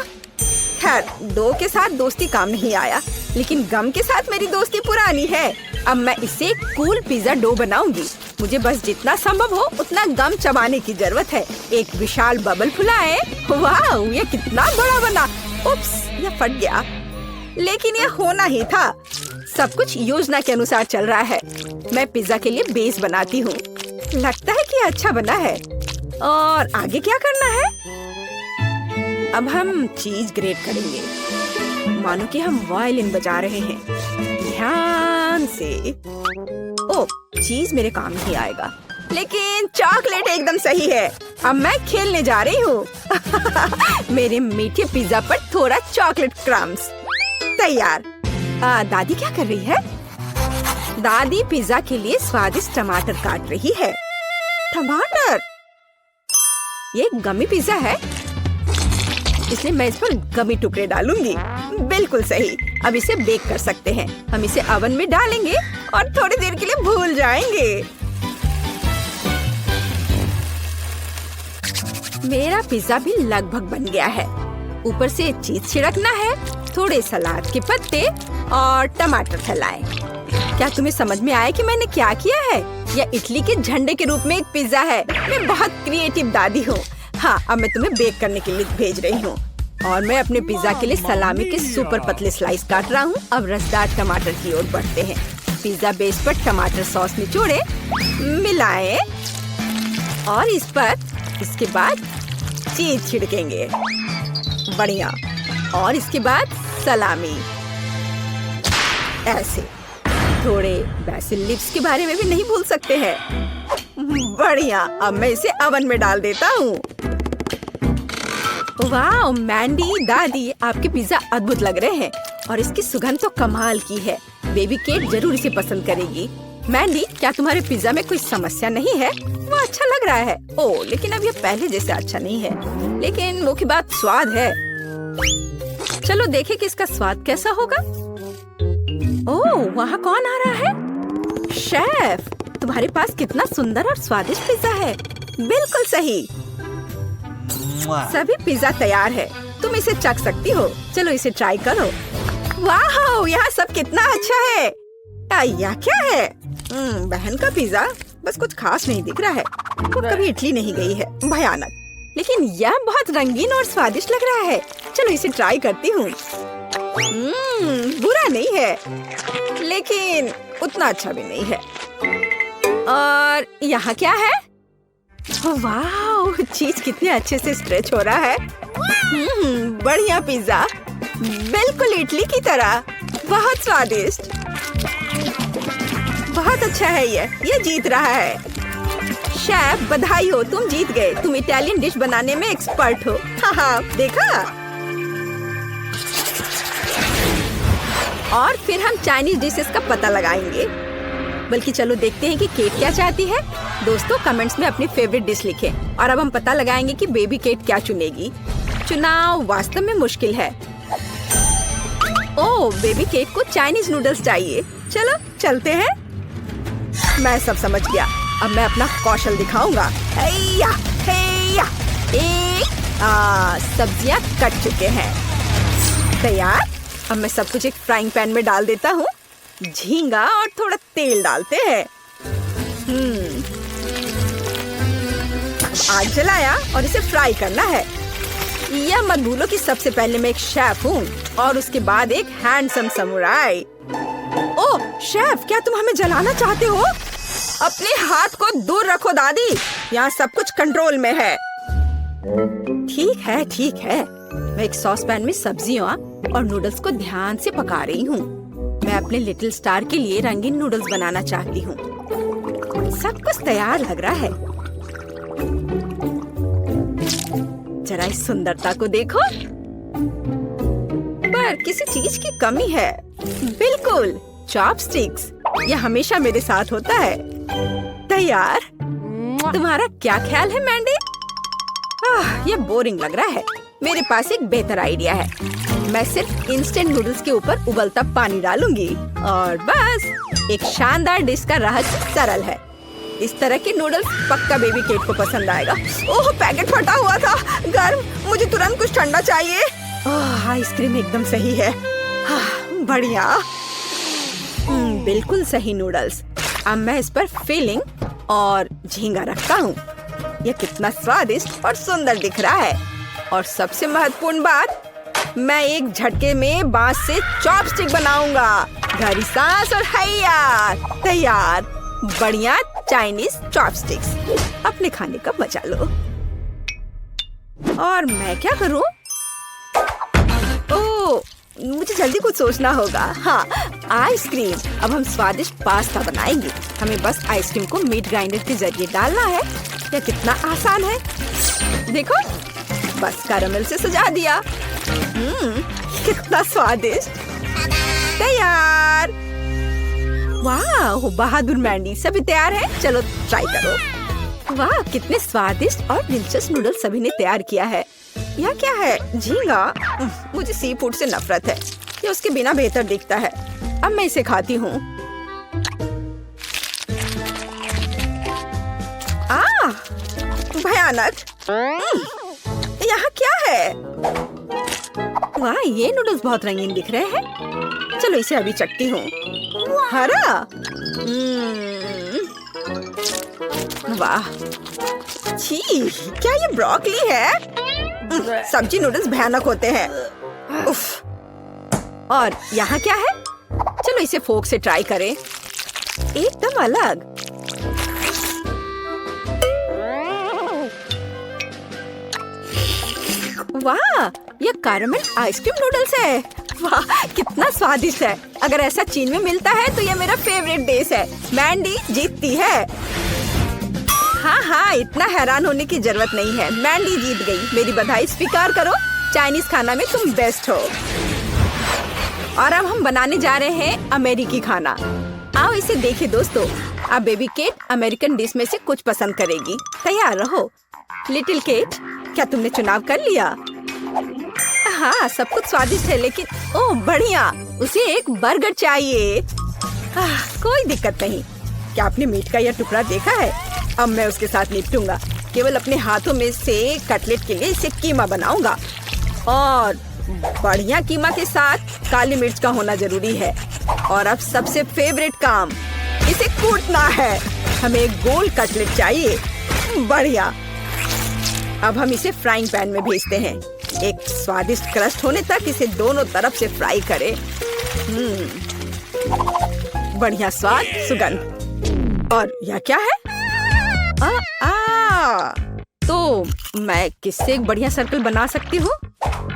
खैर, डो के साथ दोस्ती काम नहीं आया, लेकिन गम के साथ मेरी दोस्ती पुरानी है। अब मैं इसे कूल पिज्जा डो बनाऊंगी। मुझे बस जितना संभव हो उतना गम चबाने की जरूरत है। एक विशाल बबल फुलाएं। वाह, ये कितना बड़ा बना। उप्स, ये फट गया। लेकिन ये होना ही था। सब कुछ योजना के अनुसार चल रहा है। मैं पिज्जा के लिए बेस बनाती हूँ। लगता है कि अच्छा बना है। और आगे क्या करना है? अब हम चीज ग्रेट करेंगे, मानो कि हम वायलिन बजा रहे हैं। ध्यान से। ओ, चीज मेरे काम नहीं आएगा, लेकिन चॉकलेट एकदम सही है। अब मैं खेलने जा रही हूँ। मेरे मीठे पिज्जा पर थोड़ा चॉकलेट क्रम्स। तैयार। दादी क्या कर रही है? दादी पिज्जा के लिए स्वादिष्ट टमाटर काट रही है। टमाटर? ये गमी पिज्जा है, इसलिए मैं इस पर गमी टुकड़े डालूंगी। बिल्कुल सही। अब इसे बेक कर सकते हैं। हम इसे ओवन में डालेंगे और थोड़ी देर के लिए भूल जाएंगे। मेरा पिज्जा भी लगभग बन गया है। ऊपर से चीज छिड़कना है, थोड़े सलाद के पत्ते और टमाटर फैलाएं। क्या तुम्हें समझ में आया कि मैंने क्या किया है? यह इटली के झंडे के रूप में एक पिज्जा है। मैं बहुत क्रिएटिव दादी हूँ। हाँ, अब मैं तुम्हें बेक करने के लिए भेज रही हूँ। और मैं अपने पिज्जा के लिए सलामी के सुपर पतले स्लाइस काट रहा हूँ। अब रसदार टमाटर की ओर बढ़ते हैं। पिज्जा बेस पर टमाटर सॉस निचोड़े, मिलाएं और इस पर इसके बाद चीज छिड़केंगे। बढ़िया। और इसके बाद सलामी। ऐसे थोड़े बेसिल लीव्स के बारे में भी नहीं भूल सकते हैं। बढ़िया। अब मैं इसे ओवन में डाल देता हूँ। वाह मैंडी, दादी, आपके पिज्जा अद्भुत लग रहे हैं और इसकी सुगंध तो कमाल की है। बेबी केट जरूर इसे पसंद करेगी। मैंडी, क्या तुम्हारे पिज्जा में कोई समस्या नहीं है? वो अच्छा लग रहा है। ओह, लेकिन अब ये पहले जैसे अच्छा नहीं है। लेकिन मुख्य बात स्वाद है। चलो देखें कि इसका स्वाद कैसा होगा। ओह, वहाँ कौन आ रहा है? शेफ, तुम्हारे पास कितना सुंदर और स्वादिष्ट पिज्जा है। बिल्कुल सही। सभी पिज्जा तैयार है। तुम इसे चख सकती हो। चलो इसे ट्राई करो। वाह, यहाँ सब कितना अच्छा है। यह क्या है? बहन का पिज्जा बस कुछ खास नहीं दिख रहा है। वो कभी इटली नहीं गई है। भयानक। लेकिन यह बहुत रंगीन और स्वादिष्ट लग रहा है। चलो इसे ट्राई करती हूँ। बुरा नहीं है, लेकिन उतना अच्छा भी नहीं है। और यहाँ क्या है? वाह, चीज कितने अच्छे से स्ट्रेच हो रहा है। बढ़िया पिज्जा, बिल्कुल इटली की तरह। बहुत स्वादिष्ट। बहुत अच्छा है। ये जीत रहा है। शेफ, बधाई हो, तुम जीत गए। तुम इटालियन डिश बनाने में एक्सपर्ट हो। हाँ, देखा। और फिर हम चाइनीज डिशेस का पता लगाएंगे। बल्कि चलो देखते हैं कि केट क्या चाहती है। दोस्तों, कमेंट्स में अपनी फेवरेट डिश लिखें। और अब हम पता लगाएंगे कि बेबी केट क्या चुनेगी। चुनाव वास्तव में मुश्किल है। ओह, बेबी केट को चाइनीज नूडल्स चाहिए। चलो चलते हैं। मैं सब समझ गया। अब मैं अपना कौशल दिखाऊंगा। हैया, हैया। सब्जियां कट चुके हैं। तैयार। अब मैं सब कुछ एक फ्राइंग पैन में डाल देता हूँ। झींगा और थोड़ा तेल डालते हैं। आग जलाया और इसे फ्राई करना है। यह मत भूलो कि सबसे पहले मैं एक शेफ हूँ और उसके बाद एक हैंडसम समुराई। ओह शेफ, क्या तुम हमें जलाना चाहते हो? अपने हाथ को दूर रखो दादी, यहाँ सब कुछ कंट्रोल में है। ठीक है, ठीक है। मैं एक सॉस पैन में सब्जियाँ और नूडल्स को ध्यान से पका रही हूँ। मैं अपने लिटिल स्टार के लिए रंगीन नूडल्स बनाना चाहती हूँ। सब कुछ तैयार लग रहा है। जरा इस सुंदरता को देखो। पर किसी चीज की कमी है। बिल्कुल, चॉपस्टिक्स। यह हमेशा मेरे साथ होता है। तैयार। तुम्हारा क्या ख्याल है मैंडी? यह बोरिंग लग रहा है। मेरे पास एक बेहतर आइडिया है। मैं सिर्फ इंस्टेंट नूडल्स के ऊपर उबलता पानी डालूंगी और बस। एक शानदार डिश का रहस्य सरल है। इस तरह के नूडल्स पक्का बेबी केट को पसंद आएगा। ओह, पैकेट फटा हुआ था। गर्म। मुझे तुरंत कुछ ठंडा चाहिए। आइसक्रीम एकदम सही है। बढ़िया। बिल्कुल सही नूडल्स। अब मैं इस पर फिलिंग और झींगा रखता हूँ। यह कितना स्वादिष्ट और सुंदर दिख रहा है। और सबसे महत्वपूर्ण बात, मैं एक झटके में बांस से चॉपस्टिक बनाऊंगा। गहरी सांस और हैया, तैयार। बढ़िया चाइनीज चॉपस्टिक्स। अपने खाने का मजा लो। और मैं क्या करूं? ओह, मुझे जल्दी कुछ सोचना होगा। हाँ, आइसक्रीम। अब हम स्वादिष्ट पास्ता बनाएंगे। हमें बस आइसक्रीम को मीट ग्राइंडर के जरिए डालना है। यह कितना आसान है। देखो, बस कैरेमल से सजा दिया। कितना स्वादिष्ट। तैयार। वाह, बहादुर मैंडी। सभी तैयार है? चलो ट्राई करो। वाह, कितने स्वादिष्ट और दिलचस्प नूडल्स सभी ने तैयार किया है। यह क्या है? झींगा। मुझे सी फूड से नफरत है। ये उसके बिना बेहतर दिखता है। अब मैं इसे खाती हूँ। भयानक। यहाँ क्या है? वाह, ये नूडल्स बहुत रंगीन दिख रहे हैं। चलो इसे अभी चखती हूँ। हरा। वाह, छी, क्या ये ब्रोकली है? सब्जी नूडल्स भयानक होते हैं। उफ। और यहाँ क्या है? चलो इसे फोक से ट्राई करें। एकदम अलग। वाह, ये कैरेमल आइसक्रीम नूडल्स है। वाह, कितना स्वादिष्ट है। अगर ऐसा चीन में मिलता है तो ये मेरा फेवरेट डिश है। मैंडी जीतती है। हाँ, इतना हैरान होने की जरूरत नहीं है। मैंडी जीत गई। मेरी बधाई स्वीकार करो। चाइनीज खाना में तुम बेस्ट हो। और अब हम बनाने जा रहे हैं अमेरिकी खाना। आओ इसे देखें दोस्तों। अब बेबी केट अमेरिकन डिश में से कुछ पसंद करेगी। तैयार रहो। लिटिल केट, क्या तुमने चुनाव कर लिया? हाँ, सब कुछ स्वादिष्ट है, लेकिन ओह बढ़िया, उसे एक बर्गर चाहिए। कोई दिक्कत नहीं। क्या आपने मीट का यह टुकड़ा देखा है? अब मैं उसके साथ निपटूंगा। केवल अपने हाथों में से कटलेट के लिए इसे कीमा बनाऊंगा। और बढ़िया कीमा के साथ काली मिर्च का होना जरूरी है। और अब सबसे फेवरेट काम, इसे कूटना है। हमें एक गोल कटलेट चाहिए। बढ़िया। अब हम इसे फ्राइंग पैन में भेजते हैं। एक स्वादिष्ट क्रस्ट होने तक इसे दोनों तरफ से फ्राई करें। बढ़िया स्वाद, सुगंध। और यह क्या है? तो मैं किससे एक बढ़िया सर्कल बना सकती हूँ?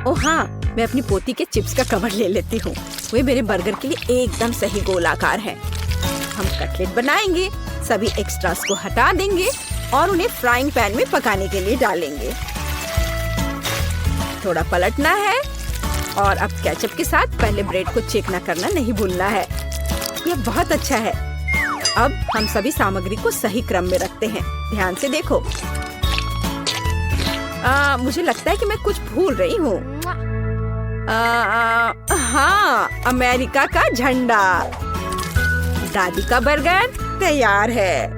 ओह हाँ, मैं अपनी पोती के चिप्स का कवर ले लेती हूँ। वे मेरे बर्गर के लिए एकदम सही गोल आकार है। हम कटलेट बनाएंगे, सभी एक्स्ट्रास को हटा देंगे और उन्हें फ्राइंग पैन में पकाने के लिए डालेंगे। थोड़ा पलटना है और अब केचप के साथ पहले ब्रेड को चेकना करना नहीं भूलना है। यह बहुत अच्छा है। अब हम सभी सामग्री को सही क्रम में रखते हैं। ध्यान से देखो। मुझे लगता है कि मैं कुछ भूल रही हूँ। हाँ, अमेरिका का झंडा। दादी का बर्गर तैयार है।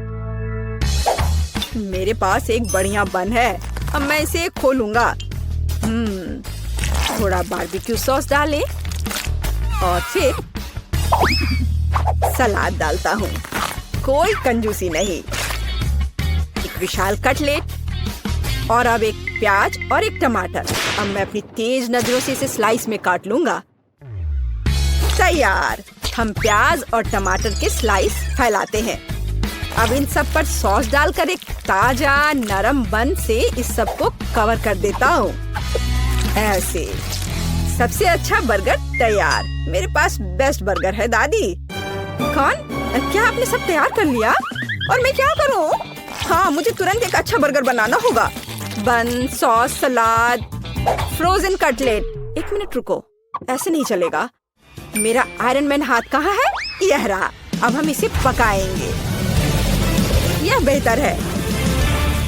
मेरे पास एक बढ़िया बन है। अब मैं इसे खोलूंगा। थोड़ा बारबेक्यू सॉस डालें और फिर सलाद डालता हूँ। कोई कंजूसी नहीं। एक विशाल कटलेट और अब एक प्याज और एक टमाटर। अब मैं अपनी तेज नजरों से इसे स्लाइस में काट लूंगा। तैयार। हम प्याज और टमाटर के स्लाइस फैलाते हैं। अब इन सब पर सॉस डालकर एक ताजा नरम बन से इस सब को कवर कर देता हूँ। ऐसे सबसे अच्छा बर्गर तैयार। मेरे पास बेस्ट बर्गर है दादी। कौन? क्या आपने सब तैयार कर लिया? और मैं क्या करूँ? हाँ, मुझे तुरंत एक अच्छा बर्गर बनाना होगा। बन, सॉस, सलाद, फ्रोजन कटलेट। एक मिनट रुको, ऐसे नहीं चलेगा। मेरा आयरन मैन हाथ कहाँ है? यह रहा। अब हम इसे पकाएंगे। यह बेहतर है।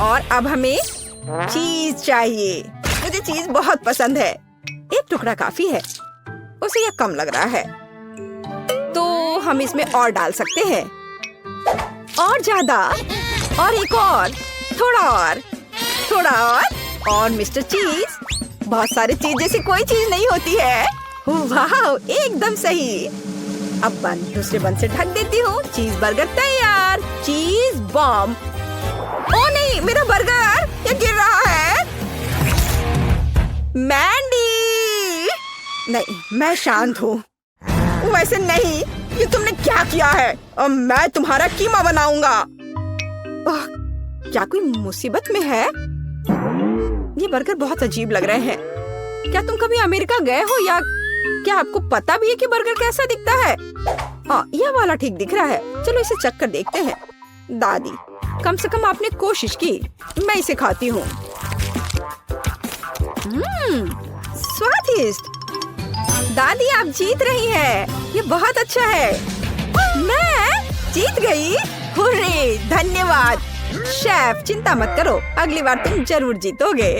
और अब हमें चीज चाहिए। मुझे चीज बहुत पसंद है। एक टुकड़ा काफी है। उसे यह कम लग रहा है, तो हम इसमें और डाल सकते हैं। और ज्यादा, और एक और, थोड़ा और, थोड़ा और मिस्टर चीज। बहुत सारे चीज जैसी कोई चीज नहीं होती है। वाह, एकदम सही। अब बन दूसरे बन से ढक देती हूँ। चीज बर्गर तैयार। चीज बॉम्ब। ओ नहीं, मेरा बर्गर ये गिर रहा है। मैंडी, नहीं, मैं शांत हूँ। वैसे नहीं, ये तुमने क्या किया है? अब मैं तुम्हारा कीमा बनाऊंगा। क्या कोई मुसीबत में है? ये बर्गर बहुत अजीब लग रहे हैं। क्या तुम कभी अमेरिका गए हो या क्या आपको पता भी है कि बर्गर कैसा दिखता है? यह वाला ठीक दिख रहा है। चलो इसे चख कर देखते हैं। दादी, कम से कम आपने कोशिश की। मैं इसे खाती हूँ। स्वादिष्ट। दादी, आप जीत रही हैं। ये बहुत अच्छा है। मैं जीत गई। हुर्रे, धन्यवाद। शेफ, चिंता मत करो, अगली बार तुम जरूर जीतोगे।